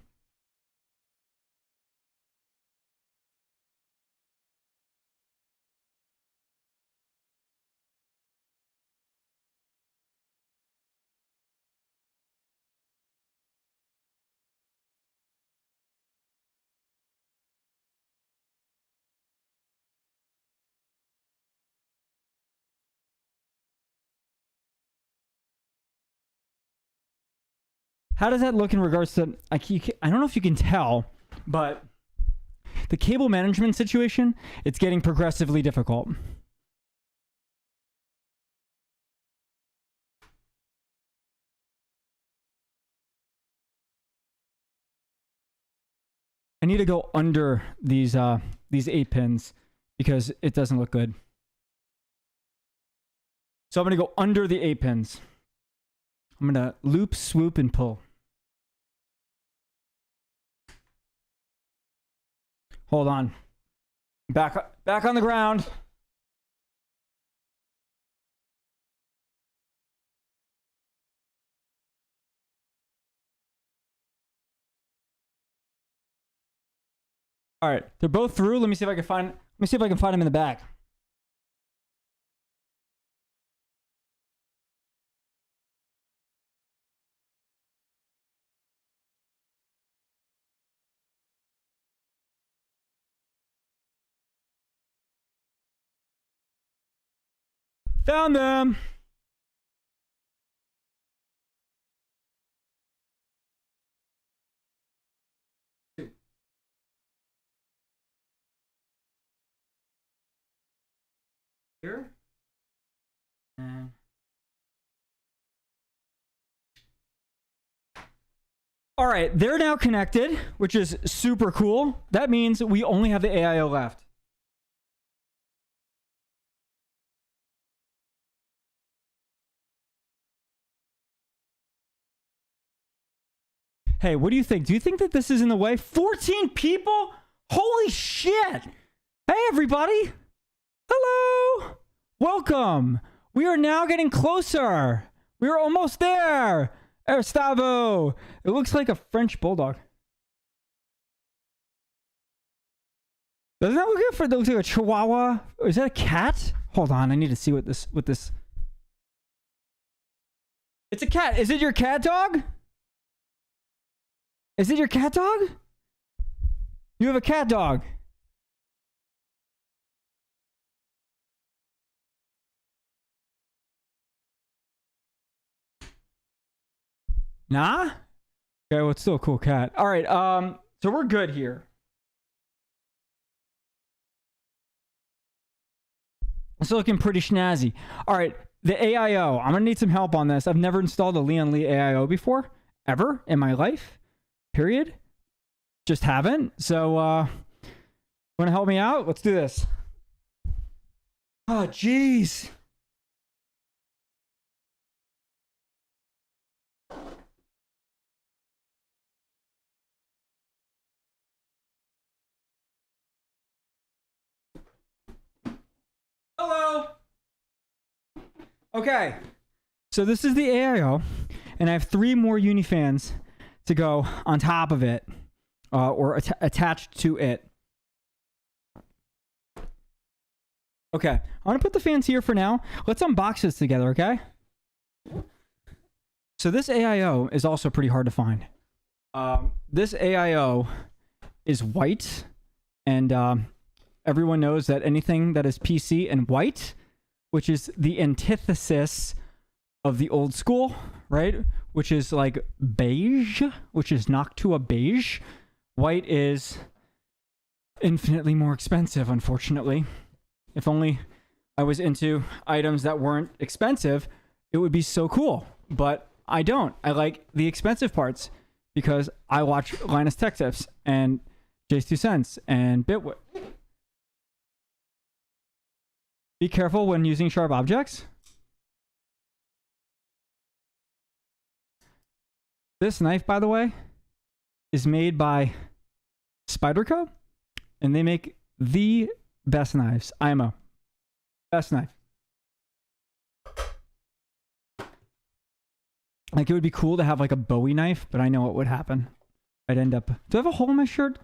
How does that look in regards to... I don't know if you can tell, but the cable management situation, it's getting progressively difficult. I need to go under these 8 pins because it doesn't look good. So I'm going to go under the 8 pins. I'm going to loop, swoop, and pull. Hold on. Back on the ground. All right, they're both through. Let me see if I can find them in the back. Found them. Here. And... All right, they're now connected, which is super cool. That means we only have the AIO left. Hey, what do you think? Do you think that this is in the way? 14 people? Holy shit! Hey, everybody! Hello! Welcome! We are now getting closer! We are almost there! Erstavo! It looks like a French bulldog. Doesn't that look good for? That looks like a chihuahua. Is that a cat? Hold on, I need to see what this. It's a cat. Is it your cat dog? Is it your cat dog? You have a cat dog. Nah? Okay, well, it's still a cool cat. All right, so we're good here. It's looking pretty snazzy. All right, the AIO. I'm gonna need some help on this. I've never installed a Leon Lee AIO before, ever in my life. Period. Just haven't. So, wanna help me out? Let's do this. Oh, jeez. Hello. Okay. So this is the AIO, and I have 3 more Unifans to go on top of it, or attached to it. Okay. I want to put the fans here for now. Let's unbox this together, okay? So this AIO is also pretty hard to find. This AIO is white, and everyone knows that anything that is PC and white, which is the antithesis of the old school, right? Which is like beige, which is Noctua beige. White is infinitely more expensive, unfortunately. If only I was into items that weren't expensive, it would be so cool. But I don't. I like the expensive parts because I watch Linus Tech Tips and Jay's 2 Cents and Bitwit. Be careful when using sharp objects. This knife, by the way, is made by Spyderco, and they make the best knives. IMO. Best knife. Like, it would be cool to have like a Bowie knife, but I know what would happen. I'd end up... Do I have a hole in my shirt?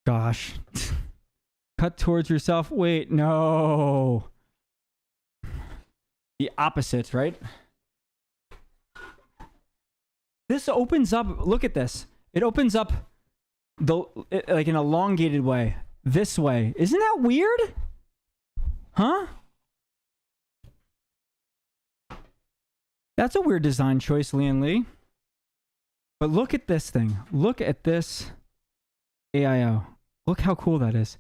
Gosh. Cut towards yourself. Wait, no. The opposite, right? This opens up. Look at this. It opens up like an elongated way. This way. Isn't that weird? Huh? That's a weird design choice, Lian Lee. But look at this thing. Look at this AIO. Look how cool that is.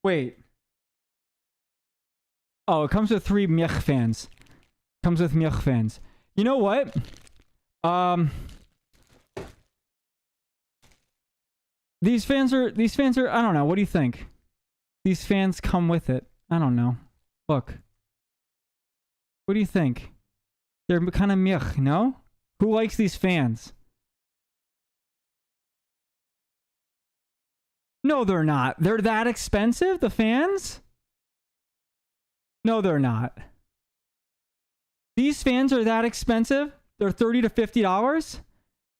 Wait. Oh, it comes with 3 Miech fans. Comes with Miech fans. You know what? These fans are, I don't know. What do you think? These fans come with it. I don't know. Look. What do you think? They're kind of Miech, no? Who likes these fans? No, they're not. They're that expensive, the fans? No, they're not. These fans are that expensive? They're $30 to $50?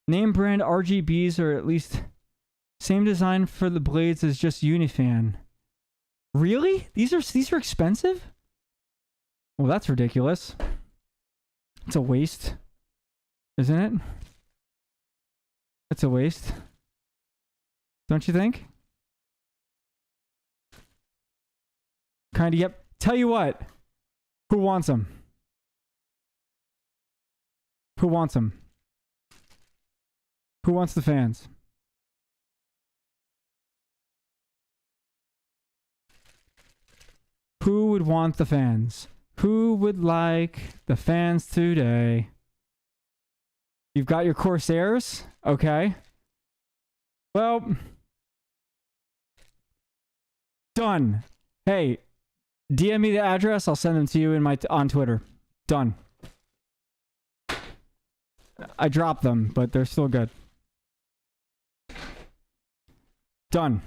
Name brand RGBs are at least same design for the blades as just Unifan. Really? These are expensive? Well, that's ridiculous. It's a waste. Isn't it? It's a waste. Don't you think? Kind of, yep. Tell you what. Who wants them? Who wants them? Who wants the fans? Who would want the fans? Who would like the fans today? You've got your Corsairs. Okay. Well, done. Hey, DM me the address. I'll send them to you in on Twitter. Done. I dropped them, but they're still good. Done.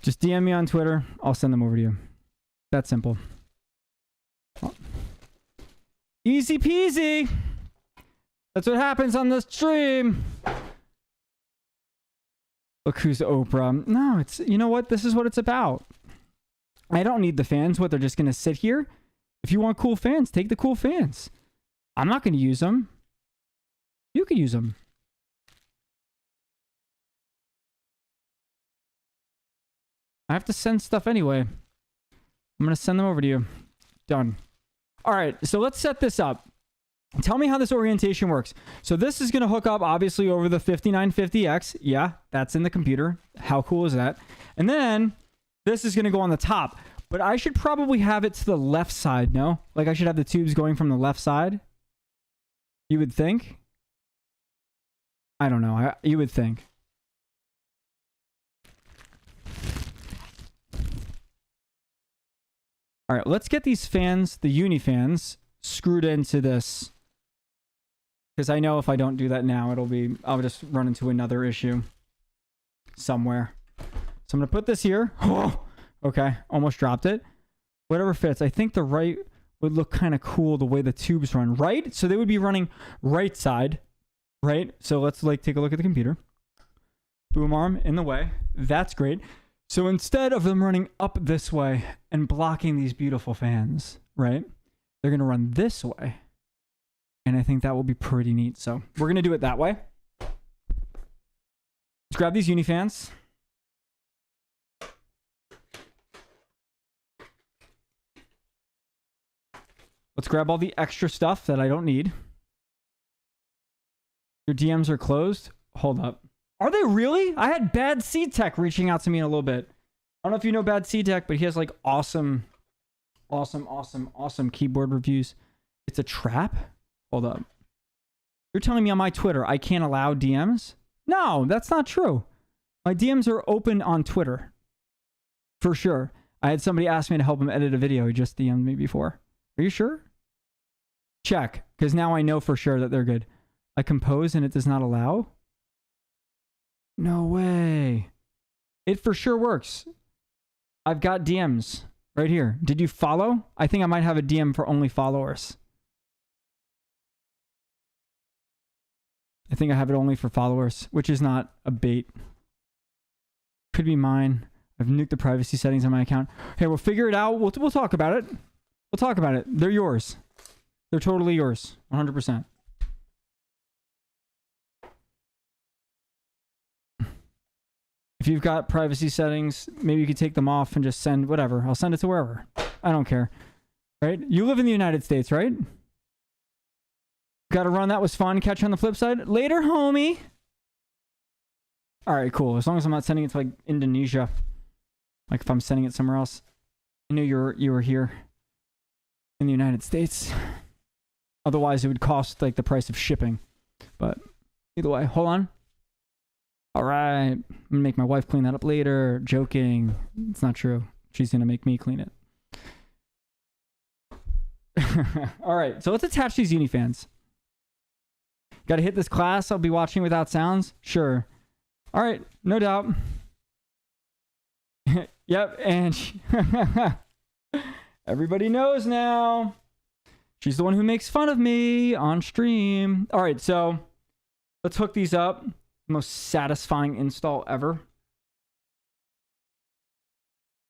Just DM me on Twitter. I'll send them over to you. That simple. Easy peasy. That's what happens on the stream. Look who's Oprah. No, it's, you know what? This is what it's about. I don't need the fans. What, they're just going to sit here? If you want cool fans, take the cool fans. I'm not going to use them. You can use them. I have to send stuff anyway. I'm going to send them over to you. Done. All right, so let's set this up. Tell me how this orientation works. So this is going to hook up, obviously, over the 5950X. Yeah, that's in the computer. How cool is that? And then this is going to go on the top. But I should probably have it to the left side, no? Like I should have the tubes going from the left side? You would think? I don't know. You would think. All right, let's get these fans, the uni fans, screwed into this. Because I know if I don't do that now, I'll just run into another issue somewhere. So I'm going to put this here. Oh, okay, almost dropped it. Whatever fits. I think the right would look kind of cool the way the tubes run. Right? So they would be running right side. Right? So let's like take a look at the computer. Boom arm in the way. That's great. So instead of them running up this way and blocking these beautiful fans, right? They're going to run this way. And I think that will be pretty neat. So we're going to do it that way. Let's grab these uni fans. Let's grab all the extra stuff that I don't need. Your DMs are closed. Hold up. Are they really? I had Bad Seed Tech reaching out to me in a little bit. I don't know if you know Bad Seed Tech, but he has like awesome keyboard reviews. It's a trap? Hold up. You're telling me on my Twitter I can't allow DMs? No, that's not true. My DMs are open on Twitter. For sure. I had somebody ask me to help him edit a video. He just DM'd me before. Are you sure? Check, because now I know for sure that they're good. I compose and it does not allow? No way. It for sure works. I've got DMs right here. Did you follow? I think I might have a DM for only followers. I think I have it only for followers, which is not a bait. Could be mine. I've nuked the privacy settings on my account. Hey, we'll figure it out. We'll talk about it. We'll talk about it. They're yours. They're totally yours. 100%. If you've got privacy settings, maybe you could take them off and just send whatever. I'll send it to wherever. I don't care. Right? You live in the United States, right? Got to run. That was fun. Catch you on the flip side. Later, homie. All right, cool. As long as I'm not sending it to like Indonesia. Like if I'm sending it somewhere else. I knew you were here in the United States. Otherwise, it would cost like the price of shipping. But either way, hold on. All right. I'm going to make my wife clean that up later. Joking. It's not true. She's going to make me clean it. All right. So let's attach these uni fans. Got to hit this class I'll be watching without sounds? Sure. All right. No doubt. Yep. And everybody knows now. She's the one who makes fun of me on stream. All right. So let's hook these up. Most satisfying install ever.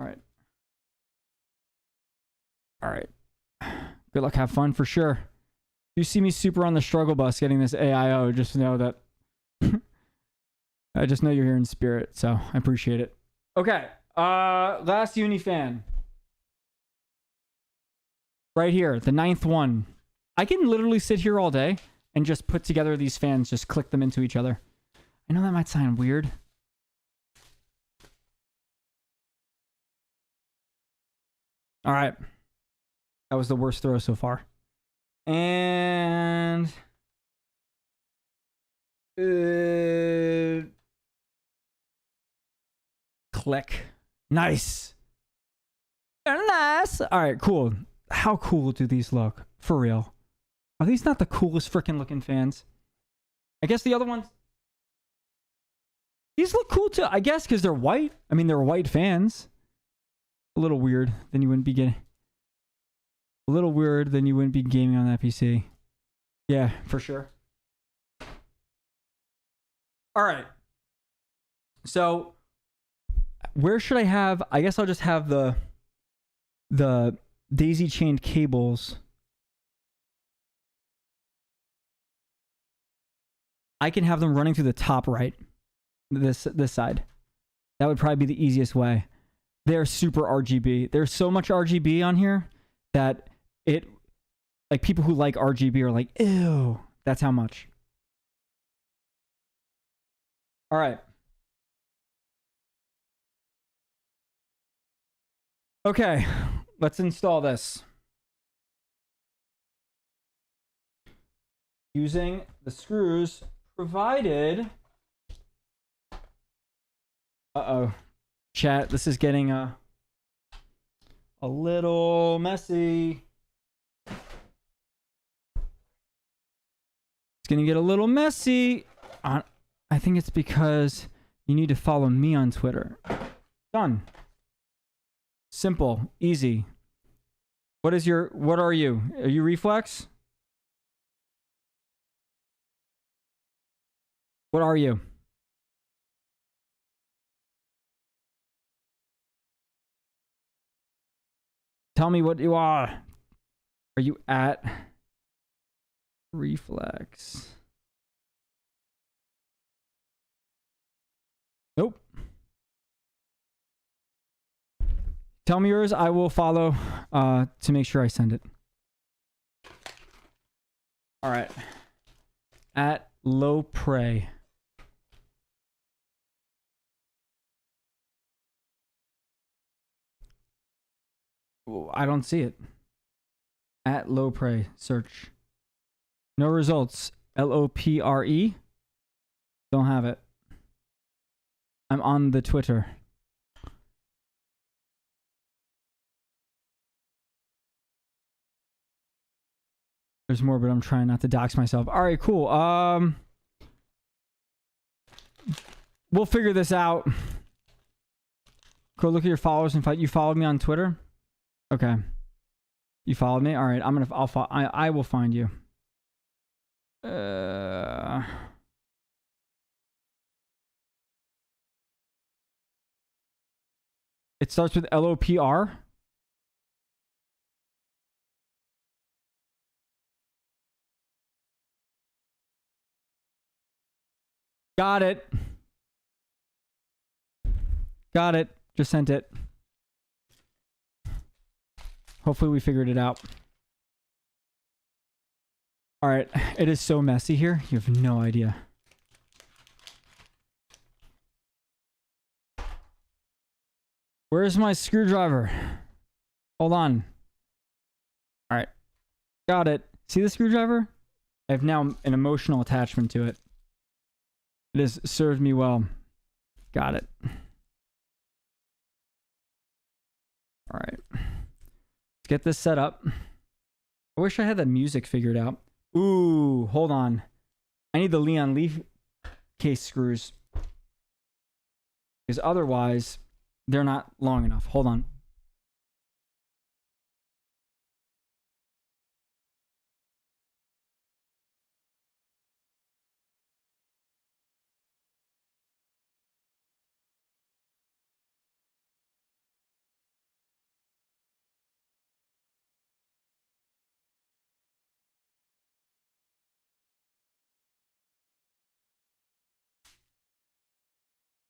All right. All right. Good luck. Have fun for sure. You see me super on the struggle bus getting this AIO, just know that I just know you're here in spirit, so I appreciate it. Okay. Last uni fan. Right here, the 9th one. I can literally sit here all day and just put together these fans, just click them into each other. I know that might sound weird. All right. That was the worst throw so far. And click. Nice. Nice. All right, cool. How cool do these look? For real. Are these not the coolest freaking looking fans? I guess the other ones. These look cool too, I guess, because they're white. I mean, they're white fans. A little weird. Then you wouldn't be getting. A little weird. Then you wouldn't be gaming on that PC. Yeah, for sure. All right. So, where should I have? I guess I'll just have the daisy chained cables. I can have them running through the top right. This side. That would probably be the easiest way. They're super RGB. There's so much RGB on here that it, like, people who like RGB are like, ew. That's how much. All right. Okay, let's install this. Using the screws provided. Uh-oh. Chat, this is getting a little messy. It's gonna get a little messy. I think it's because you need to follow me on Twitter. Done. Simple. Easy. What are you? Are you Reflex? What are you? Tell me what you are. Are you at Reflex? Nope. Tell me yours. I will follow to make sure I send it. All right. At Low Prey. I don't see it. At Low Prey. Search. No results. LOPRE. Don't have it. I'm on the Twitter. There's more, but I'm trying not to dox myself. All right, cool. We'll figure this out. Go look at your followers and you followed me on Twitter. Okay, you followed me. All right, I will find you. It starts with LOPR. Got it. Got it. Just sent it. Hopefully we figured it out. All right. It is so messy here. You have no idea. Where's my screwdriver? Hold on. All right. Got it. See the screwdriver? I have now an emotional attachment to it. It has served me well. Got it. All right. Let's get this set up. I wish I had the music figured out. Ooh, hold on. I need the Leon Leaf case screws. Because otherwise, they're not long enough. Hold on.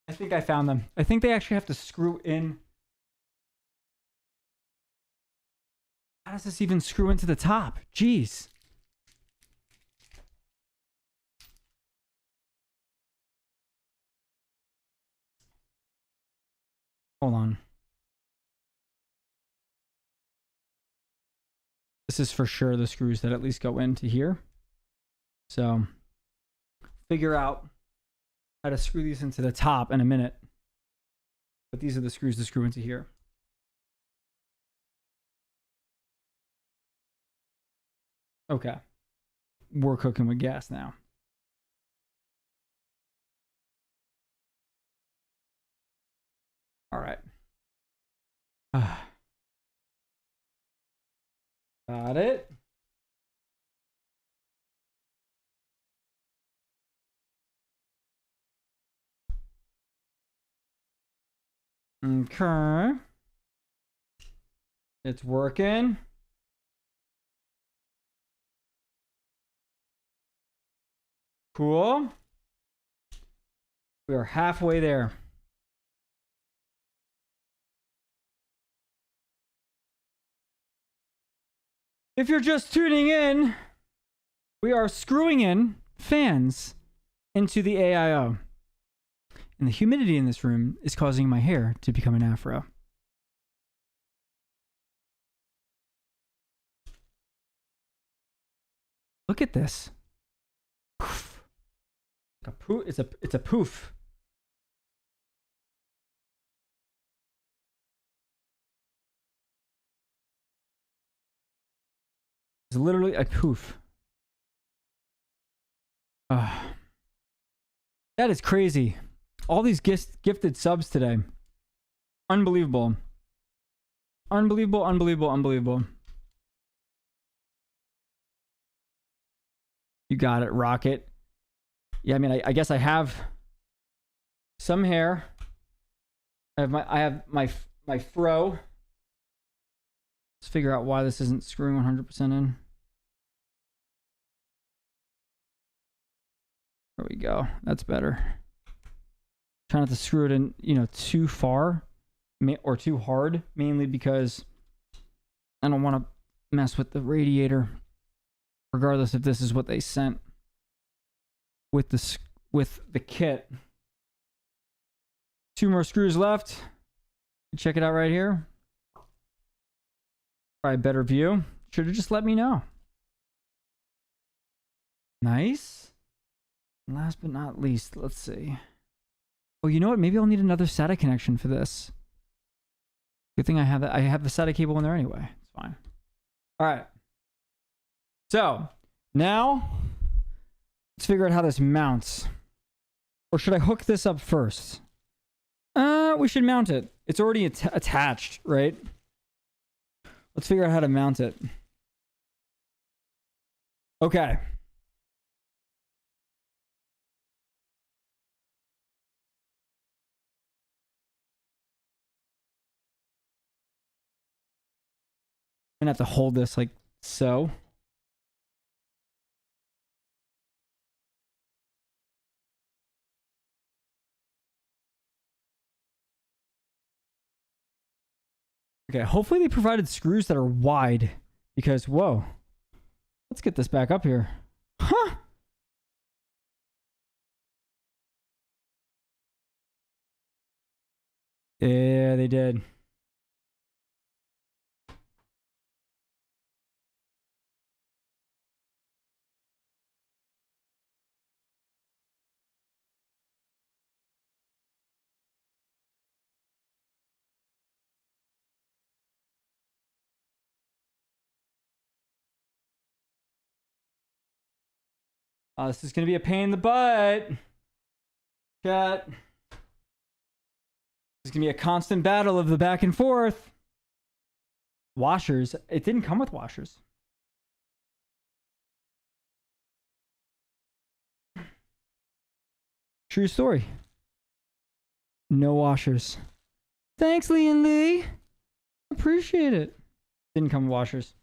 I think I found them. I think they actually have to screw in. How does this even screw into the top? Jeez. Hold on. This is for sure the screws that at least go into here. So figure out how to screw these into the top in a minute. But these are the screws to screw into here. Okay. We're cooking with gas now. All right. Got it. Okay. It's working. Cool. We are halfway there. If you're just tuning in, we are screwing in fans into the AIO. And the humidity in this room is causing my hair to become an afro. Look at this. Poof. Like a poof. It's a poof. It's literally a poof. That is crazy. All these gifted subs today. Unbelievable. Unbelievable, unbelievable, unbelievable. You got it, Rocket. Yeah, I mean, I guess I have some hair. I have my fro. Let's figure out why this isn't screwing 100% in. There we go. That's better. Try not to screw it in, you know, too far or too hard, mainly because I don't want to mess with the radiator, regardless if this is what they sent with the kit. 2 more screws left. Check it out right here. Probably a better view. Should have just let me know. Nice. And last but not least, let's see. Oh, you know what? Maybe I'll need another SATA connection for this. Good thing I have that. I have the SATA cable in there anyway. It's fine. All right. So now let's figure out how this mounts. Or should I hook this up first? We should mount it. It's already attached, right? Let's figure out how to mount it. Okay. I'm gonna have to hold this like so. Okay, hopefully they provided screws that are wide because, whoa. Let's get this back up here. Huh? Yeah, they did. This is going to be a pain in the butt. Chat. This is going to be a constant battle of the back and forth. Washers. It didn't come with washers. True story. No washers. Thanks, Lee and Lee. Appreciate it. Didn't come with washers.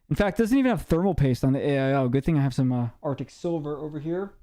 In fact, it doesn't even have thermal paste on the AIO. Good thing I have some Arctic silver over here.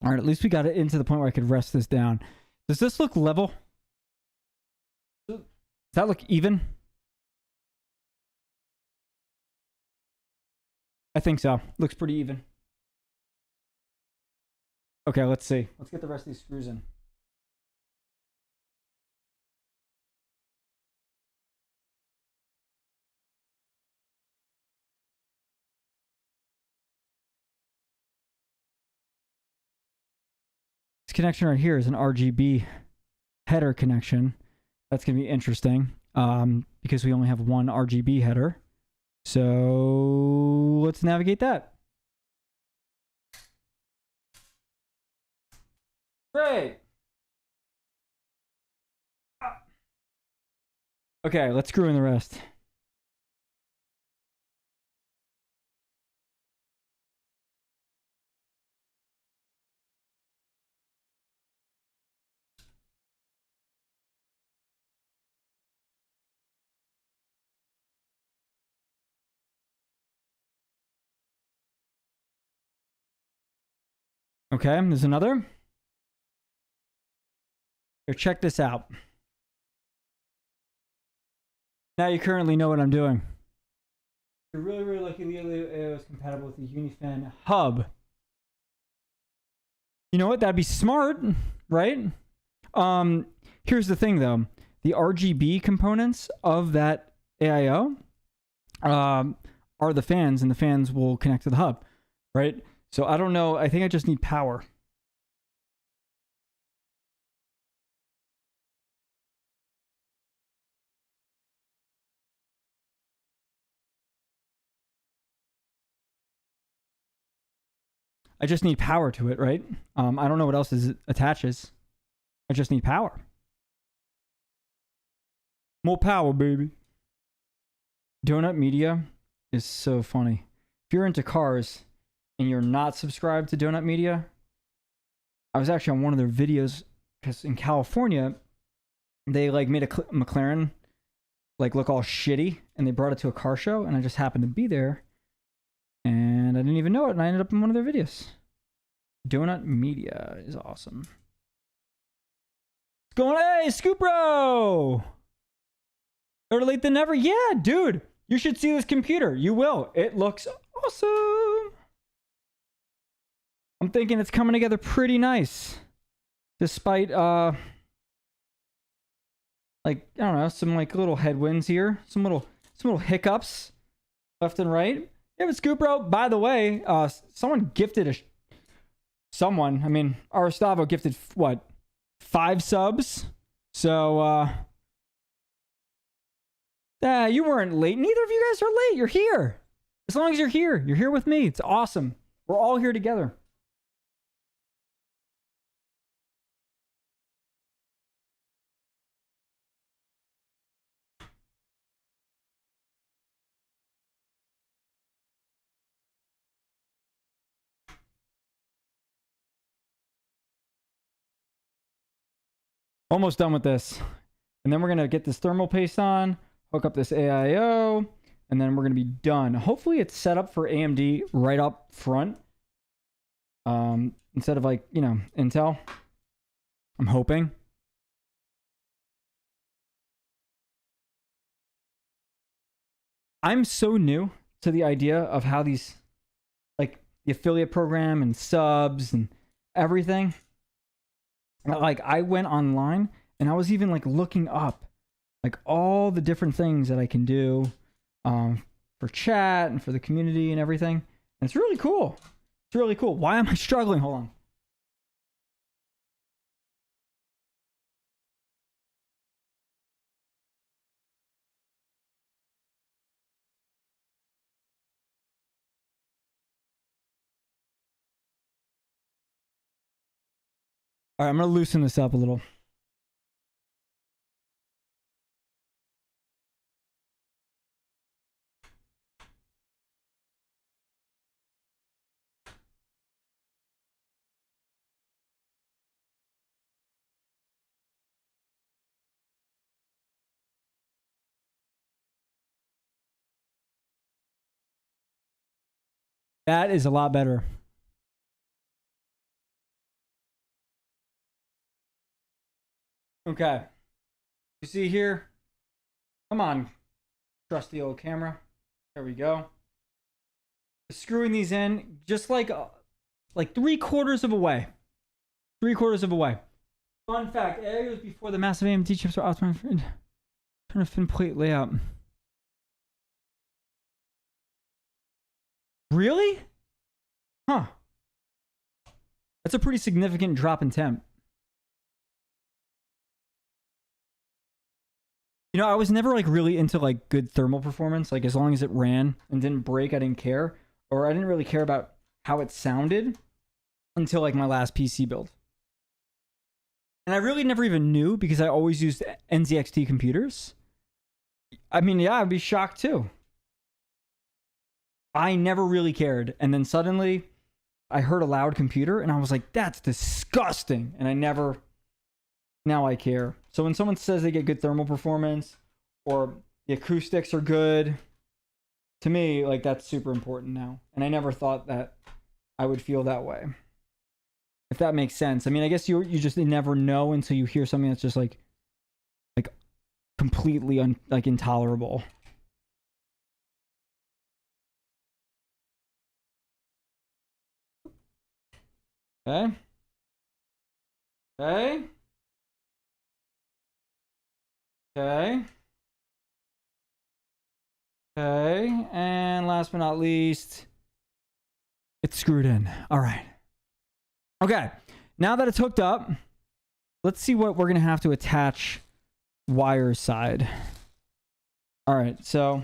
All right, at least we got it into the point where I could rest this down. Does this look level? Does that look even? I think so. Looks pretty even. Okay, let's see. Let's get the rest of these screws in. This connection right here is an RGB header connection. That's going to be interesting because we only have one RGB header. So let's navigate that. Great. Okay, let's screw in the rest. Okay, there's another. Here, check this out. Now you currently know what I'm doing. You're really, really lucky Leo is compatible with the Unifan hub. You know what? That'd be smart, right? Here's the thing, though. The RGB components of that AIO are the fans, and the fans will connect to the hub, right? So I don't know. I think I just need power. I just need power to it, right? I don't know what else it attaches. I just need power. More power, baby. Donut Media is so funny. If you're into cars and you're not subscribed to Donut Media, I was actually on one of their videos because in California, they like made a McLaren like look all shitty, and they brought it to a car show, and I just happened to be there, and I didn't even know it, and I ended up in one of their videos. Donut Media is awesome. It's going, hey, Scoopro! Better late than never. Yeah, dude, you should see this computer. You will. It looks awesome. I'm thinking it's coming together pretty nice, despite like, I don't know, some like little headwinds here, some little hiccups left and right. Yeah, but Scoopro, by the way, someone gifted someone, I mean, Aristavo gifted what, 5 subs? So you weren't late. Neither of you guys are late. You're here. As long as you're here with me. It's awesome. We're all here together. Almost done with this. And then we're going to get this thermal paste on, hook up this AIO, and then we're going to be done. Hopefully it's set up for AMD right up front. Instead of like, you know, Intel. I'm hoping. I'm so new to the idea of how these, like the affiliate program and subs and everything. Like I went online and I was even like looking up like all the different things that I can do for chat and for the community and everything. And it's really cool. It's really cool. Why am I struggling? Hold on. All right, I'm going to loosen this up a little. That is a lot better. Okay. You see here? Come on, trusty old camera. There we go. Screwing these in just like 3/4 of a way. 3/4 of a way. Fun fact: AI was before the massive AMD chips were optimized for turn a fin plate layout. Really? Huh. That's a pretty significant drop in temp. You know, I was never like really into like good thermal performance. Like as long as it ran and didn't break, I didn't care. Or I didn't really care about how it sounded until like my last PC build. And I really never even knew because I always used NZXT computers. I mean, yeah, I'd be shocked too. I never really cared. And then suddenly I heard a loud computer and I was like, that's disgusting. And I never, now I care. So when someone says they get good thermal performance or the acoustics are good, to me, like that's super important now. And I never thought that I would feel that way. If that makes sense. I mean, I guess you just never know until you hear something that's just like completely intolerable. Okay. Okay. Okay. Okay. And last but not least, it's screwed in. All right. Okay. Now that it's hooked up, let's see what we're going to have to attach wire side. All right. So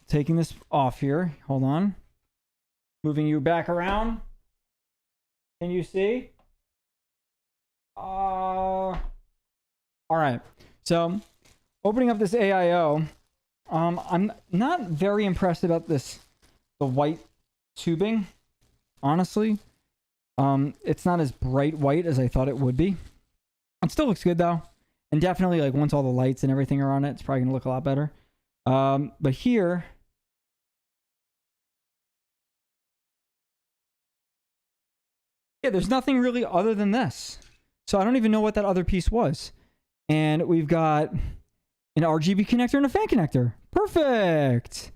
taking this off here. Hold on. Moving you back around. Can you see? All right. So opening up this AIO, I'm not very impressed about the white tubing, honestly. It's not as bright white as I thought it would be. It still looks good though. And definitely like once all the lights and everything are on it, it's probably gonna look a lot better. But here, yeah, there's nothing really other than this. So I don't even know what that other piece was. And we've got an RGB connector and a fan connector. Perfect.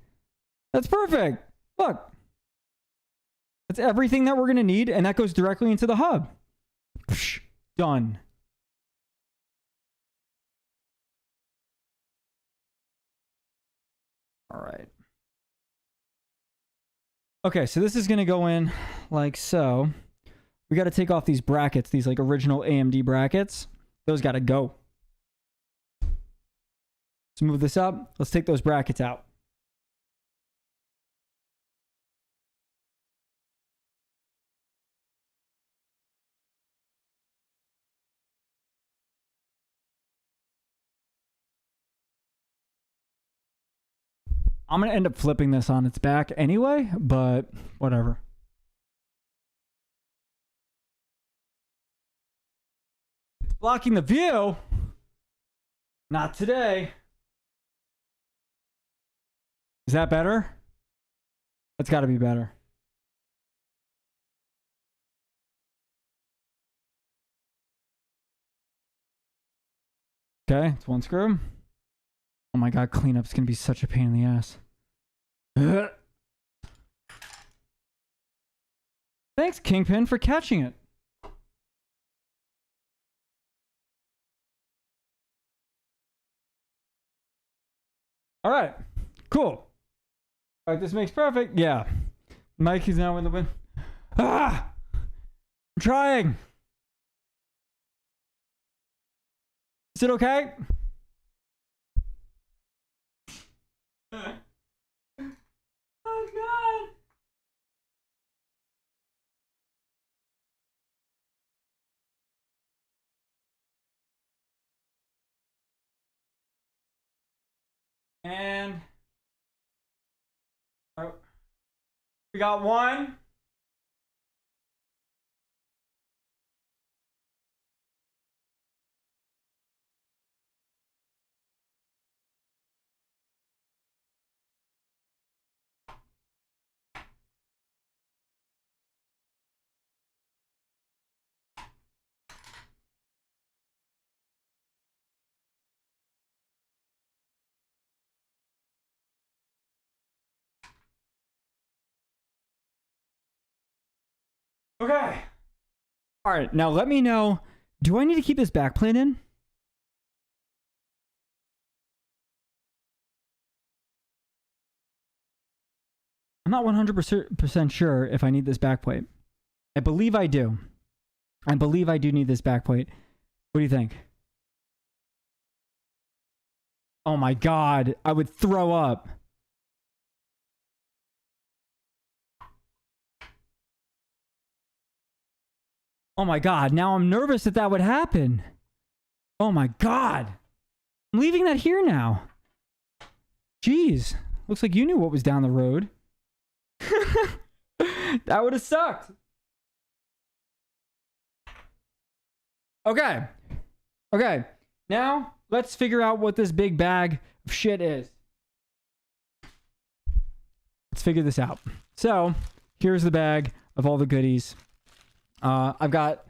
That's perfect. Look. That's everything that we're going to need. And that goes directly into the hub. Psh, done. All right. Okay, so this is going to go in like so. We got to take off these brackets, these like original AMD brackets. Those got to go. Let's move this up. Let's take those brackets out. I'm going to end up flipping this on its back anyway, but whatever. It's blocking the view. Not today. Is that better? That's got to be better. Okay, it's one screw. Oh my god, cleanup's gonna be such a pain in the ass. Thanks, Kingpin, for catching it. All right, cool. All right, this makes perfect. Yeah, Mike is now in the win. Ah, I'm trying. Is it okay? Oh god. And oh, we got one. Okay. All right. Now let me know. Do I need to keep this backplate in? I'm not 100% sure if I need this backplate. I believe I do. I believe I do need this backplate. What do you think? Oh my God. I would throw up. Oh my God. Now I'm nervous that that would happen. Oh my God. I'm leaving that here now. Jeez. Looks like you knew what was down the road. That would have sucked. Okay. Okay. Now, let's figure out what this big bag of shit is. Let's figure this out. So, here's the bag of all the goodies. I've got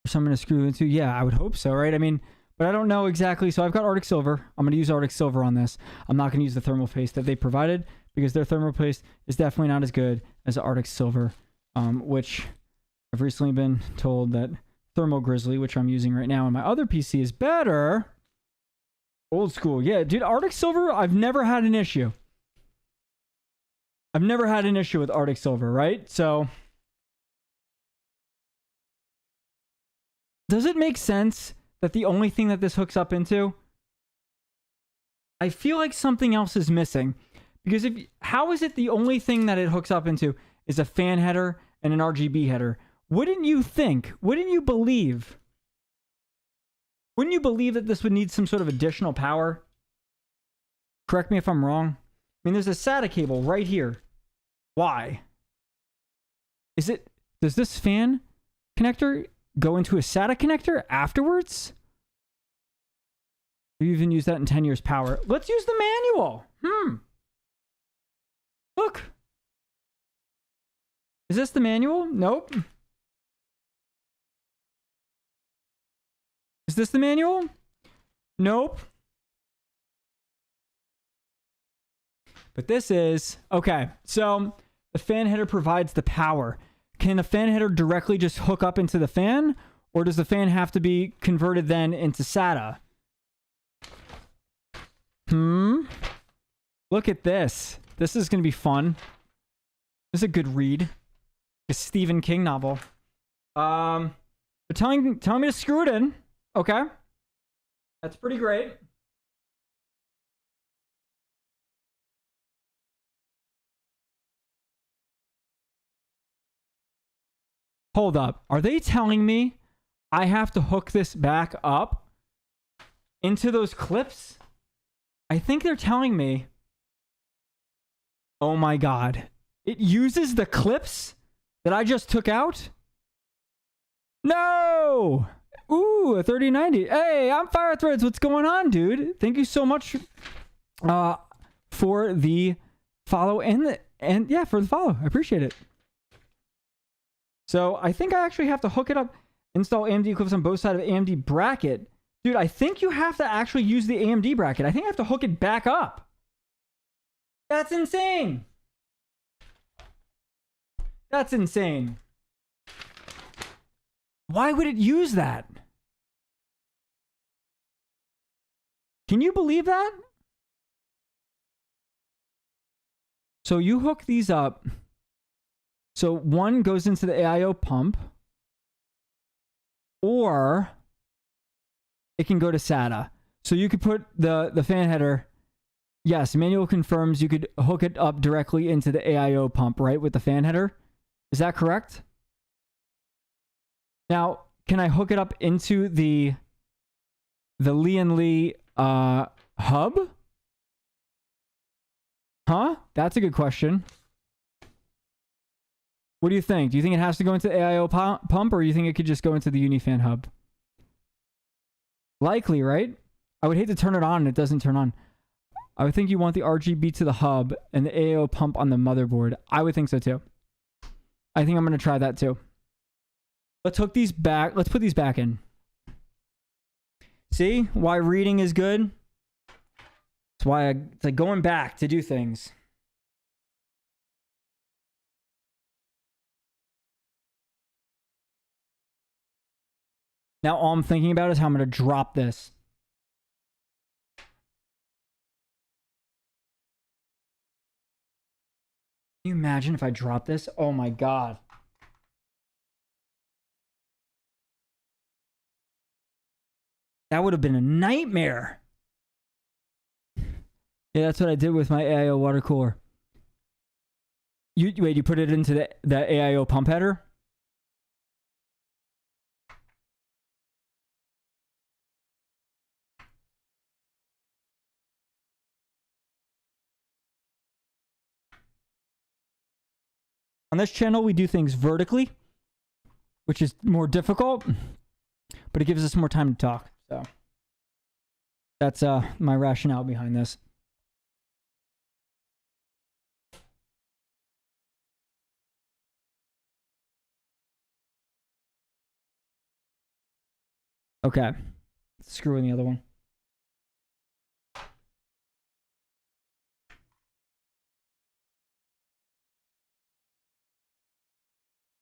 something to screw into. Yeah, I would hope so, right? I mean, but I don't know exactly. So I've got Arctic Silver. I'm going to use Arctic Silver on this. I'm not going to use the thermal paste that they provided because their thermal paste is definitely not as good as the Arctic Silver, which I've recently been told that Thermal Grizzly, which I'm using right now on my other PC, is better. Old school. Yeah, dude, Arctic Silver, I've never had an issue. I've never had an issue with Arctic Silver, right? So, does it make sense that the only thing that this hooks up into? I feel like something else is missing. Because how is it the only thing that it hooks up into is a fan header and an RGB header? Wouldn't you think, wouldn't you believe that this would need some sort of additional power? Correct me if I'm wrong. I mean, there's a SATA cable right here. Why? Does this fan connector go into a SATA connector afterwards? We even used that in 10 years power. Let's use the manual. Look. Is this the manual? Nope. Is this the manual? Nope. But this is... Okay, so the fan header provides the power. Can a fan header directly just hook up into the fan? Or does the fan have to be converted then into SATA? Look at this. This is going to be fun. This is a good read. A Stephen King novel. They're telling me to screw it in. Okay. That's pretty great. Hold up. Are they telling me I have to hook this back up into those clips? I think they're telling me. Oh my God. It uses the clips that I just took out? No! Ooh, a 3090. Hey, I'm Fire Threads. What's going on, dude? Thank you so much for the follow and yeah, for the follow. I appreciate it. So I think I actually have to hook it up, install AMD clips on both sides of the AMD bracket. Dude, I think you have to actually use the AMD bracket. I think I have to hook it back up. That's insane. That's insane. Why would it use that? Can you believe that? So you hook these up. So one goes into the AIO pump. Or it can go to SATA. So you could put the fan header. Yes, manual confirms you could hook it up directly into the AIO pump, right? With the fan header. Is that correct? Now, can I hook it up into the Lee & Lee hub? Huh? That's a good question. What do you think? Do you think it has to go into the AIO pump, or do you think it could just go into the Unifan hub? Likely, right? I would hate to turn it on and it doesn't turn on. I would think you want the RGB to the hub and the AIO pump on the motherboard. I would think so too. I think I'm going to try that too. Let's hook these back. Let's put these back in. See why reading is good? It's why it's like going back to do things. Now all I'm thinking about is how I'm going to drop this. Can you imagine if I drop this? Oh my God. That would have been a nightmare. Yeah, that's what I did with my AIO water cooler. You put it into the AIO pump header? On this channel, we do things vertically, which is more difficult, but it gives us more time to talk. So that's my rationale behind this. Okay. Screw in the other one.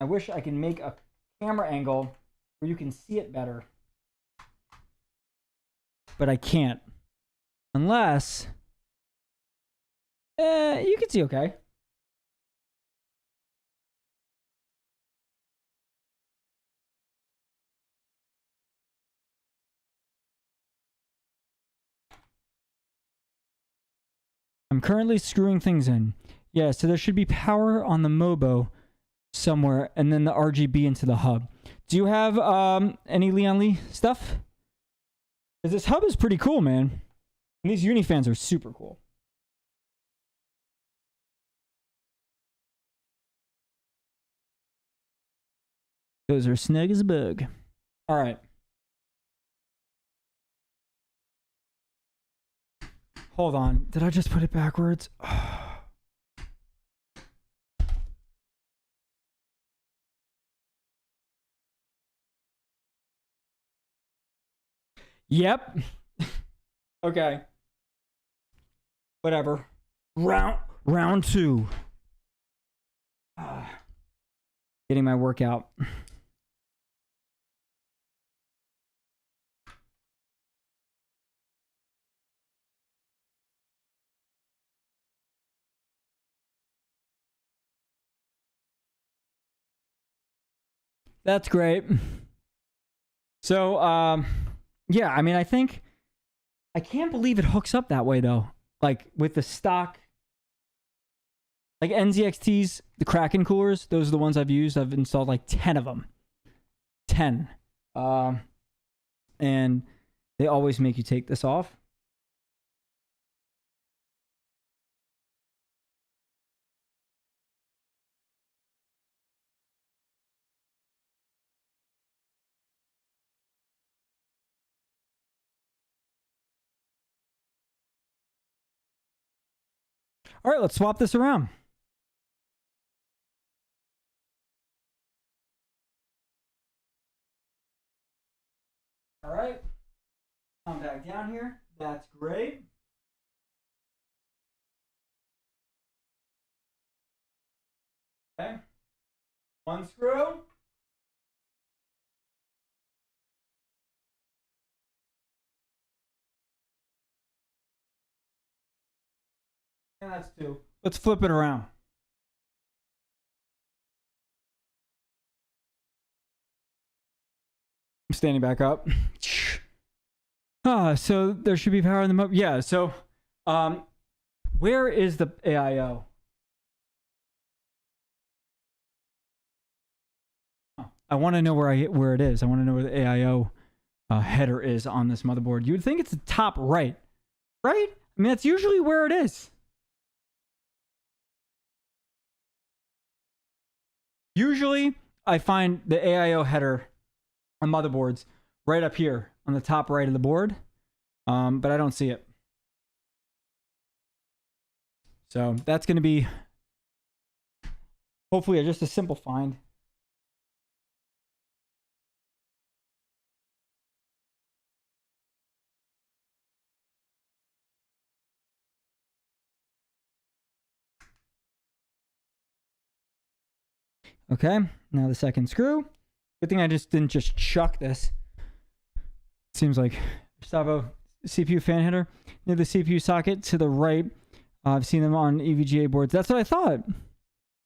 I wish I can make a camera angle where you can see it better. But I can't. Unless... you can see okay. I'm currently screwing things in. Yeah, so there should be power on the Mobo somewhere, and then the RGB into the hub. Do you have any Leon Lee stuff? Because this hub is pretty cool, man. And these uni fans are super cool. Those are snug as a bug. All right. Hold on. Did I just put it backwards? Yep. Okay. Whatever. Round two. Getting my workout. That's great. So, yeah, I mean, I can't believe it hooks up that way, though. Like, with the stock, like NZXTs, the Kraken coolers, those are the ones I've used. I've installed like 10 of them. 10. And they always make you take this off. All right, let's swap this around. All right. Come back down here. That's great. Okay. One screw. And that's two. Let's flip it around. I'm standing back up. So there should be power in the motor. Yeah, so where is the AIO? I want to know where it is. I want to know where the AIO header is on this motherboard. You would think it's the top right, right? I mean, that's usually where it is. Usually, I find the AIO header on motherboards right up here on the top right of the board, but I don't see it. So that's going to be hopefully just a simple find. Okay, now the second screw. Good thing I just didn't just chuck this. seems like. Gustavo, CPU fan header near the CPU socket to the right. I've seen them on EVGA boards. That's what I thought.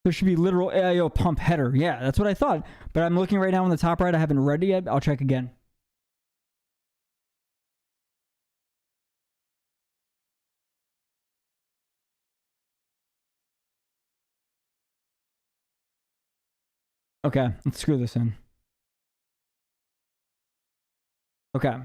There should be literal AIO pump header. Yeah, that's what I thought. But I'm looking right now on the top right. I haven't read it yet. I'll check again. Okay, let's screw this in. Okay.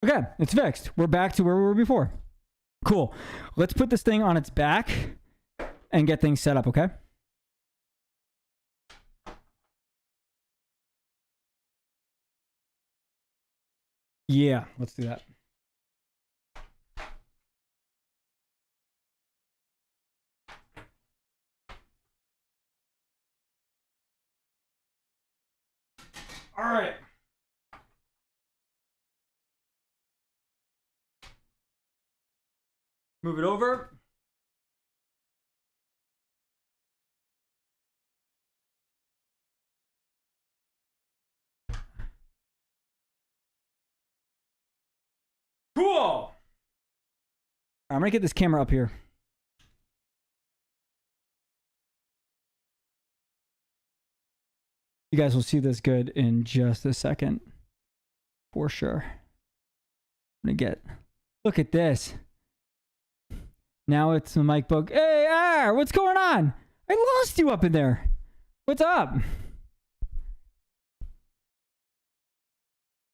Okay, it's fixed. We're back to where we were before. Cool. Let's put this thing on its back and get things set up, okay? Yeah, let's do that. All right. Move it over. Cool. I'm going to get this camera up here. You guys will see this good in just a second. For sure. I'm going to get... Look at this. Now it's the mic book. Hey, what's going on? I lost you up in there. What's up?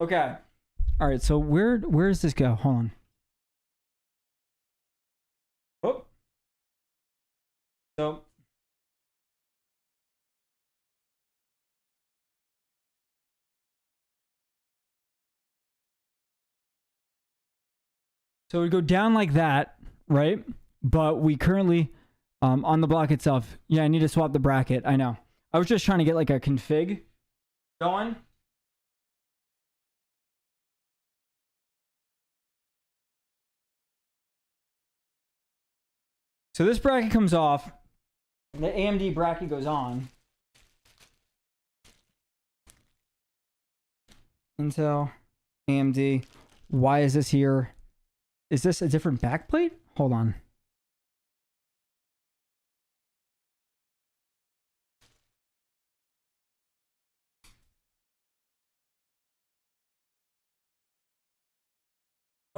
Okay. All right, so where does this go? Hold on. Oh. So we go down like that, right? But we currently, on the block itself, yeah, I need to swap the bracket. I know. I was just trying to get like a config going. So this bracket comes off. The AMD bracket goes on. Intel, AMD. Why is this here? Is this a different backplate? Hold on.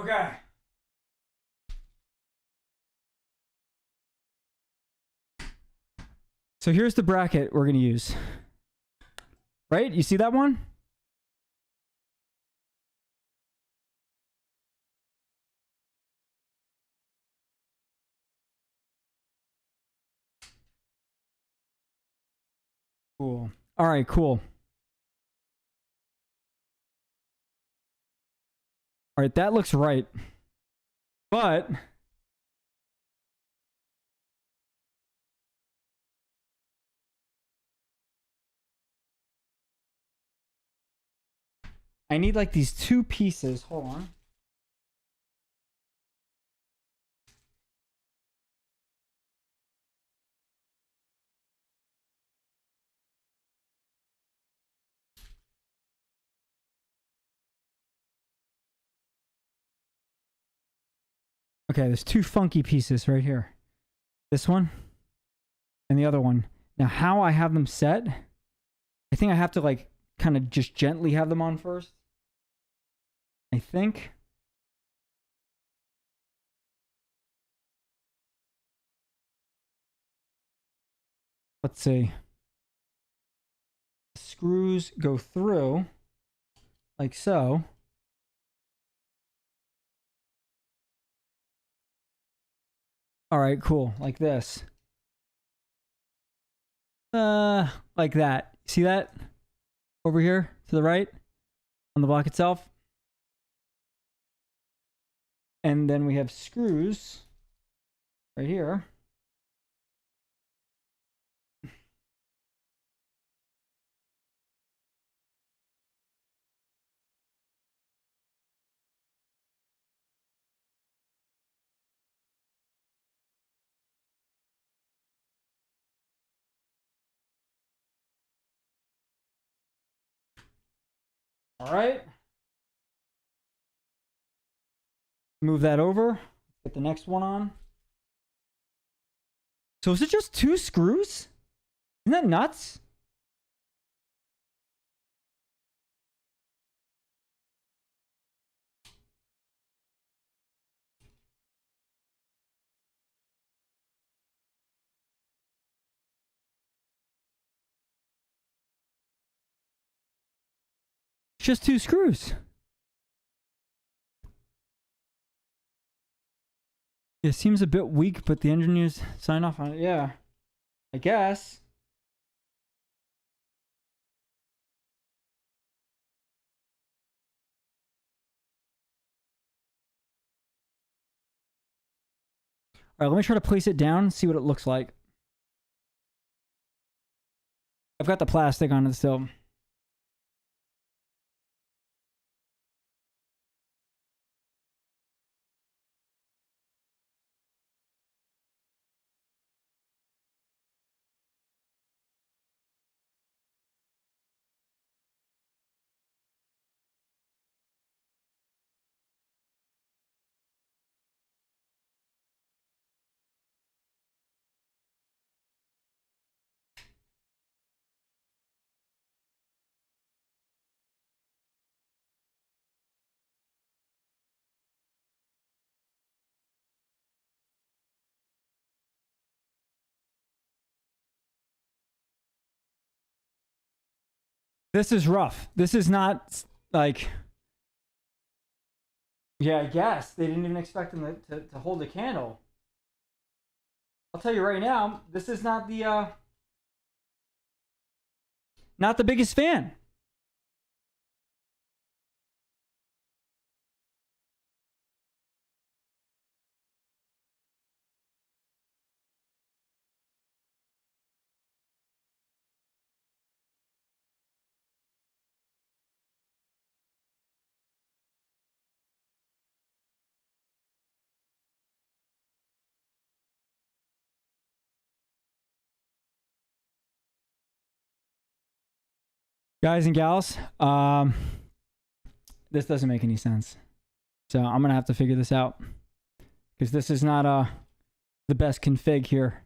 Okay. So here's the bracket we're going to use. Right? You see that one? Cool. All right, cool. All right, that looks right. But I need like these two pieces. Hold on. Okay, there's two funky pieces right here. This one and the other one. Now, how I have them set, I think I have to like kind of just gently have them on first. I think. Let's see. Screws go through like so. All right, cool. Like this. Like that. See that? Over here to the right on the block itself. And then we have screws right here. All right. Move that over. Get the next one on. So is it just 2 screws? Isn't that nuts? It's just 2 screws. It seems a bit weak, but the engineers sign off on it. Yeah, I guess. All right, let me try to place it down, see what it looks like. I've got the plastic on it still. This is rough. This is not like... Yeah, I guess. They didn't even expect them to hold the candle. I'll tell you right now, this is not the biggest fan. Guys and gals, this doesn't make any sense. So I'm going to have to figure this out. Because this is not the best config here.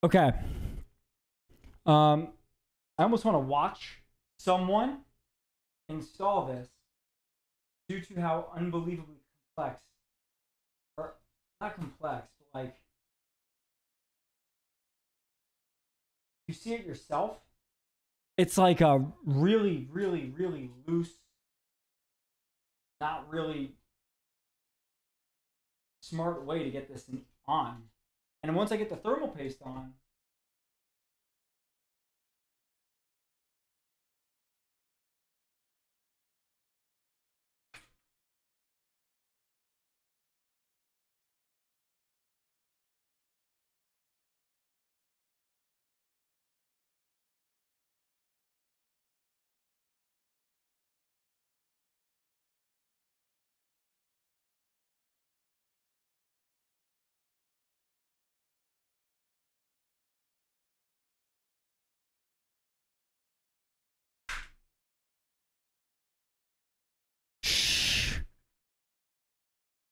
Okay. I almost want to watch someone install this due to how unbelievably complex, or not complex, but like, you see it yourself. It's like a really, really, really loose, not really smart way to get this on. And once I get the thermal paste on,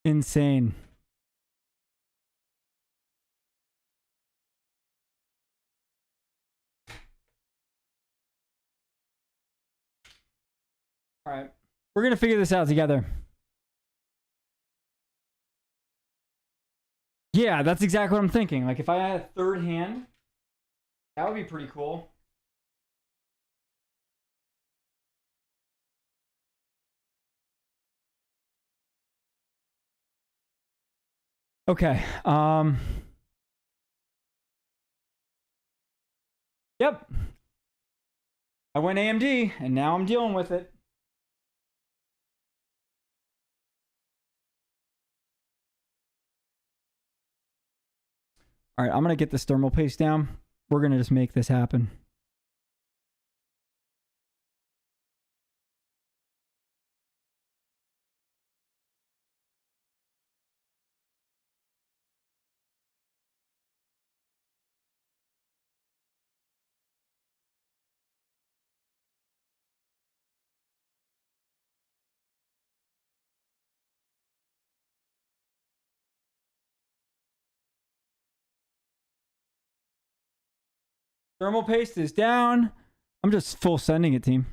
insane. All right. We're going to figure this out together. Yeah, that's exactly what I'm thinking. Like if I had a third hand, that would be pretty cool. Okay. Yep. I went AMD and now I'm dealing with it. All right, I'm going to get this thermal paste down. We're going to just make this happen. Thermal paste is down. I'm just full sending it, team.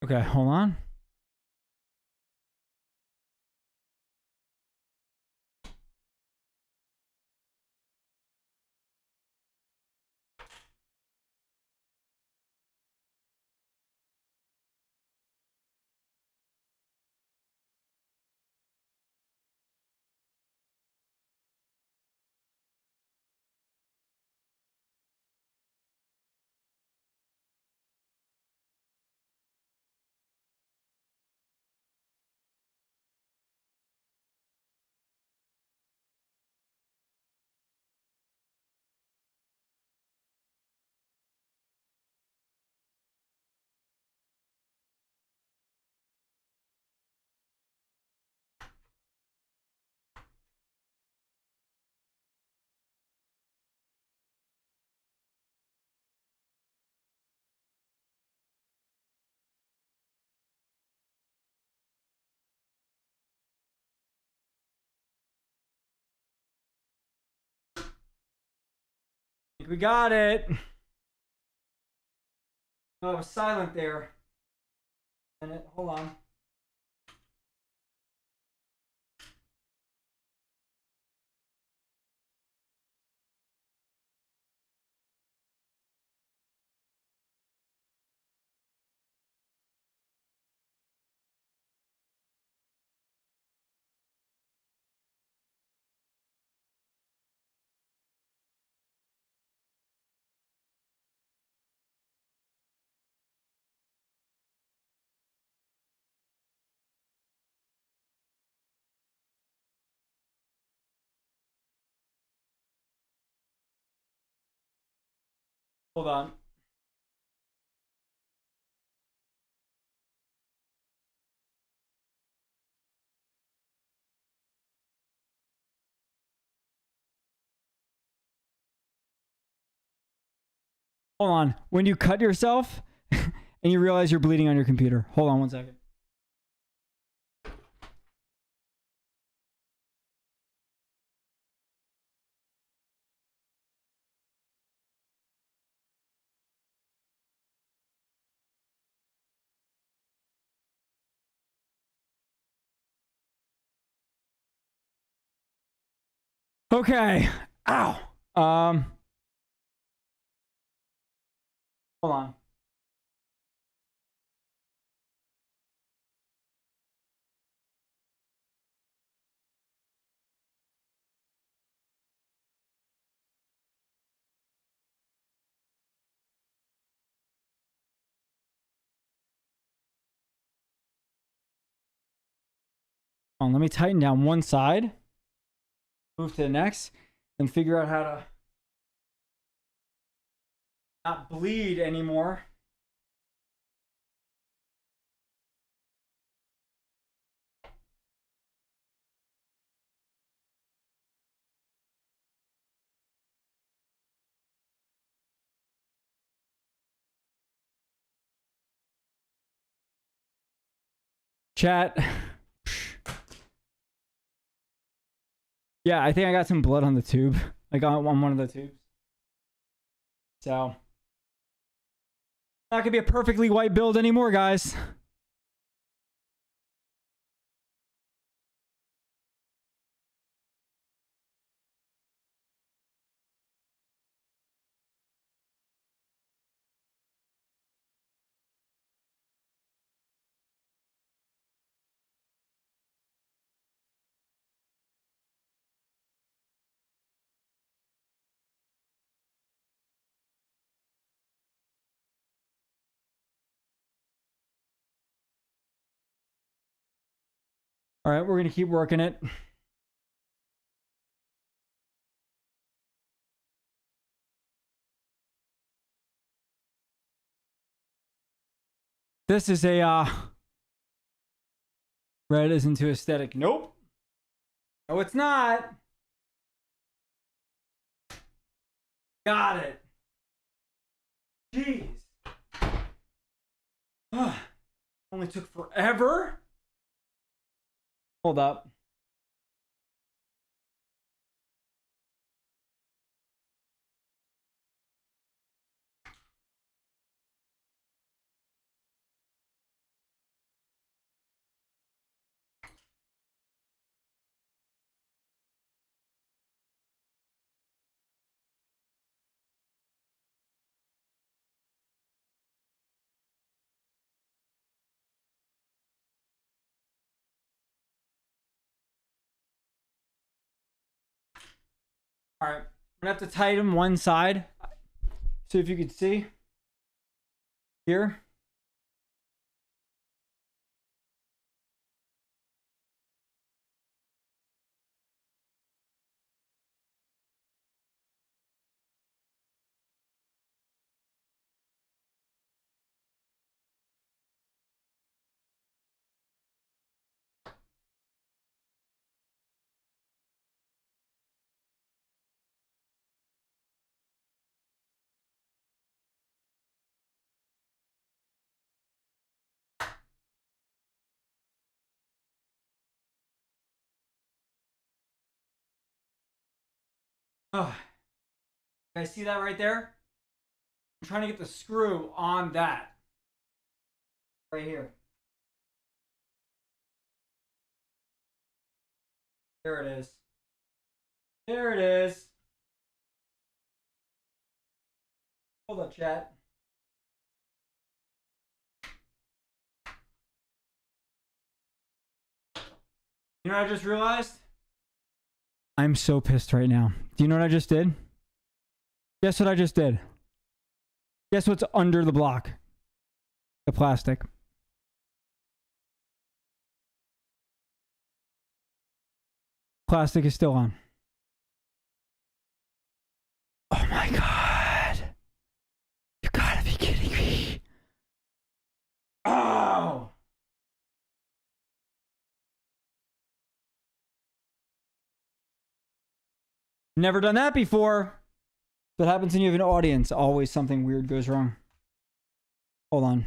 Okay, hold on. We got it. Oh, I was silent there. Hold on. Hold on. Hold on. When you cut yourself and you realize you're bleeding on your computer. Hold on one second. Okay. Ow. Hold on. Let me tighten down one side, move to the next, and figure out how to not bleed anymore. Chat. Yeah, I think I got some blood on the tube. Like on one of the tubes. So. Not gonna be a perfectly white build anymore, guys. All right, we're gonna keep working it. This is a red isn't too aesthetic. Nope. No, it's not. Got it. Jeez. Only took forever. Hold up. All right, I'm gonna have to tighten one side. See if you can see here. Oh, you guys see that right there? I'm trying to get the screw on that. Right here. There it is. There it is. Hold up, chat. You know what I just realized? I'm so pissed right now. Do you know what I just did? Guess what I just did? Guess what's under the block? The plastic. Plastic is still on. Oh my god. You gotta be kidding me. Oh! Never done that before. What happens when you have an audience? Always something weird goes wrong. Hold on.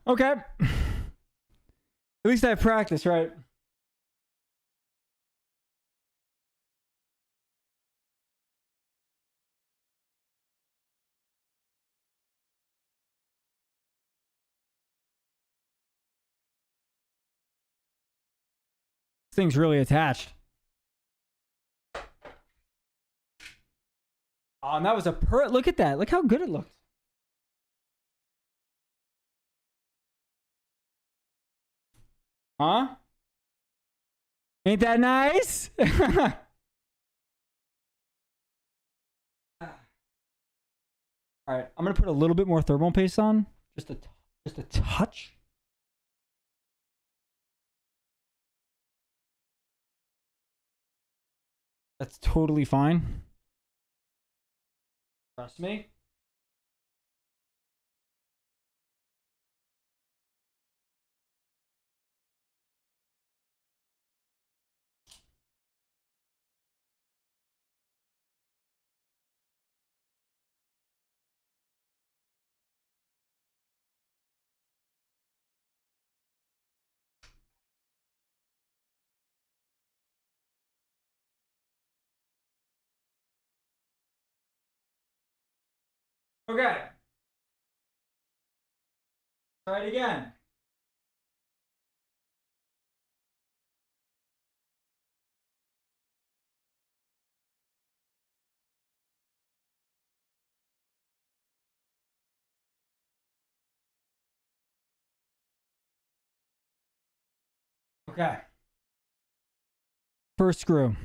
Okay. At least I have practice, right? This thing's really attached. Oh, and that was a look at that. Look how good it looked. Huh? Ain't that nice? All right, I'm gonna put a little bit more thermal paste on, just a touch. That's totally fine. Trust me. Okay. Try it again. Okay. First screw.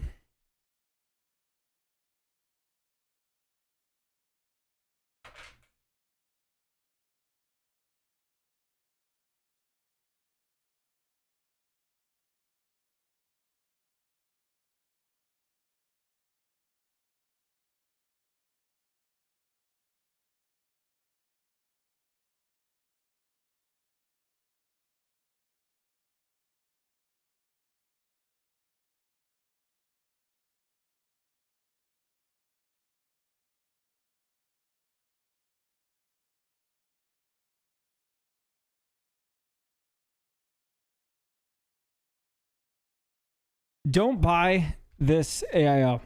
Don't buy this AIO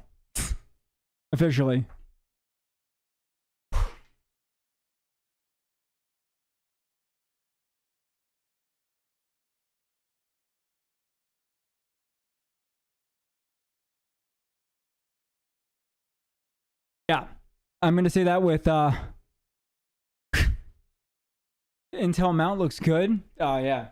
officially. Yeah. I'm going to say that with Intel mount looks good. Oh, yeah.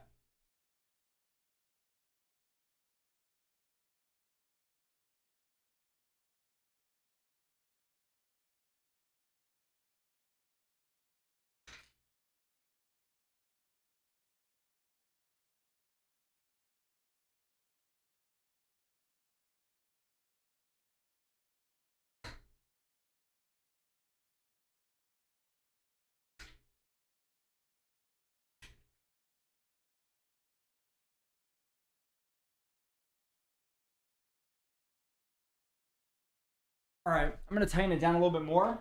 All right. I'm going to tighten it down a little bit more.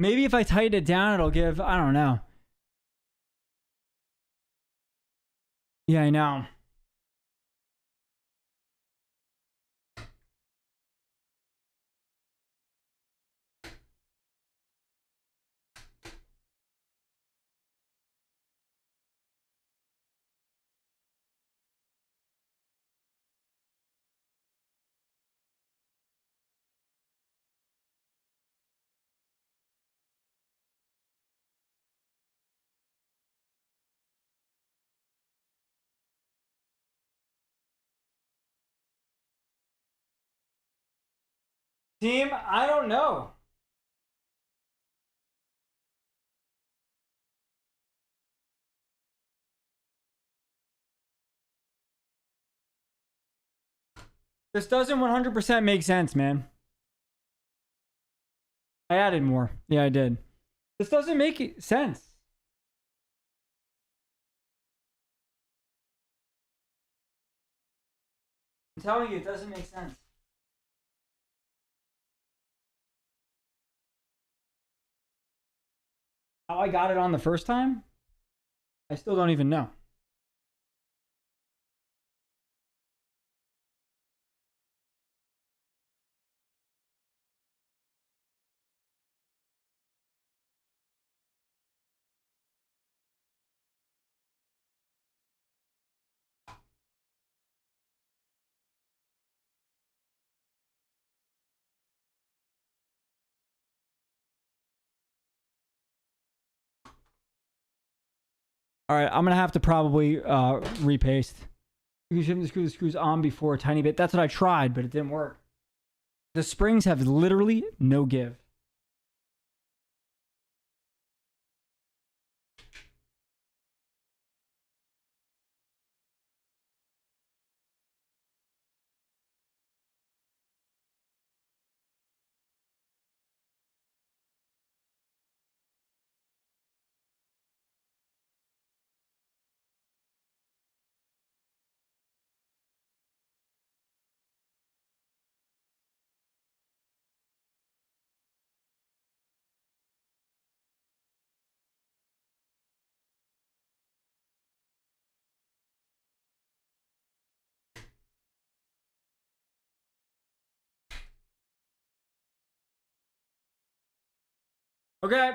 Maybe if I tighten it down, it'll give, I don't know. Yeah, I know. Team, I don't know. This doesn't 100% make sense, man. I added more. Yeah, I did. This doesn't make sense. I'm telling you, it doesn't make sense. How I got it on the first time, I still don't even know. All right, I'm gonna have to probably repaste You shouldn't screw the screws on before a tiny bit. That's what I tried, but it didn't work. The springs have literally no give. Okay.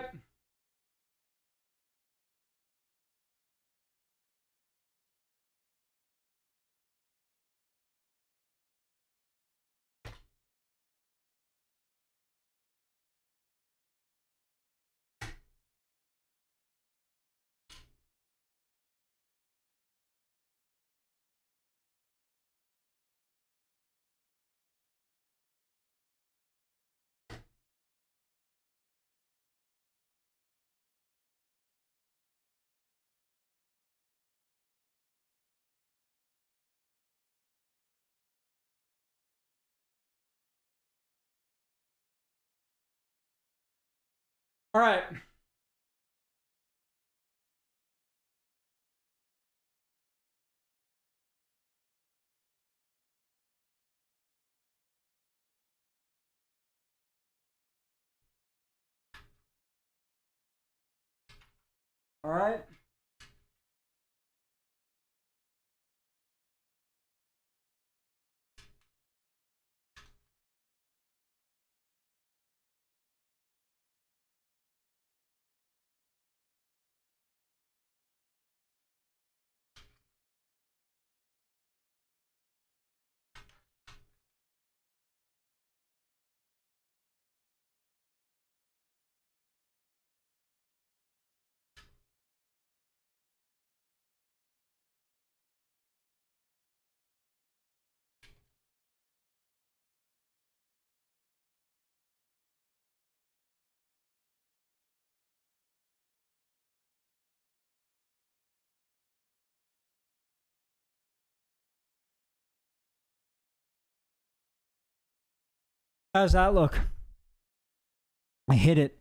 All right. All right. How does that look? I hit it.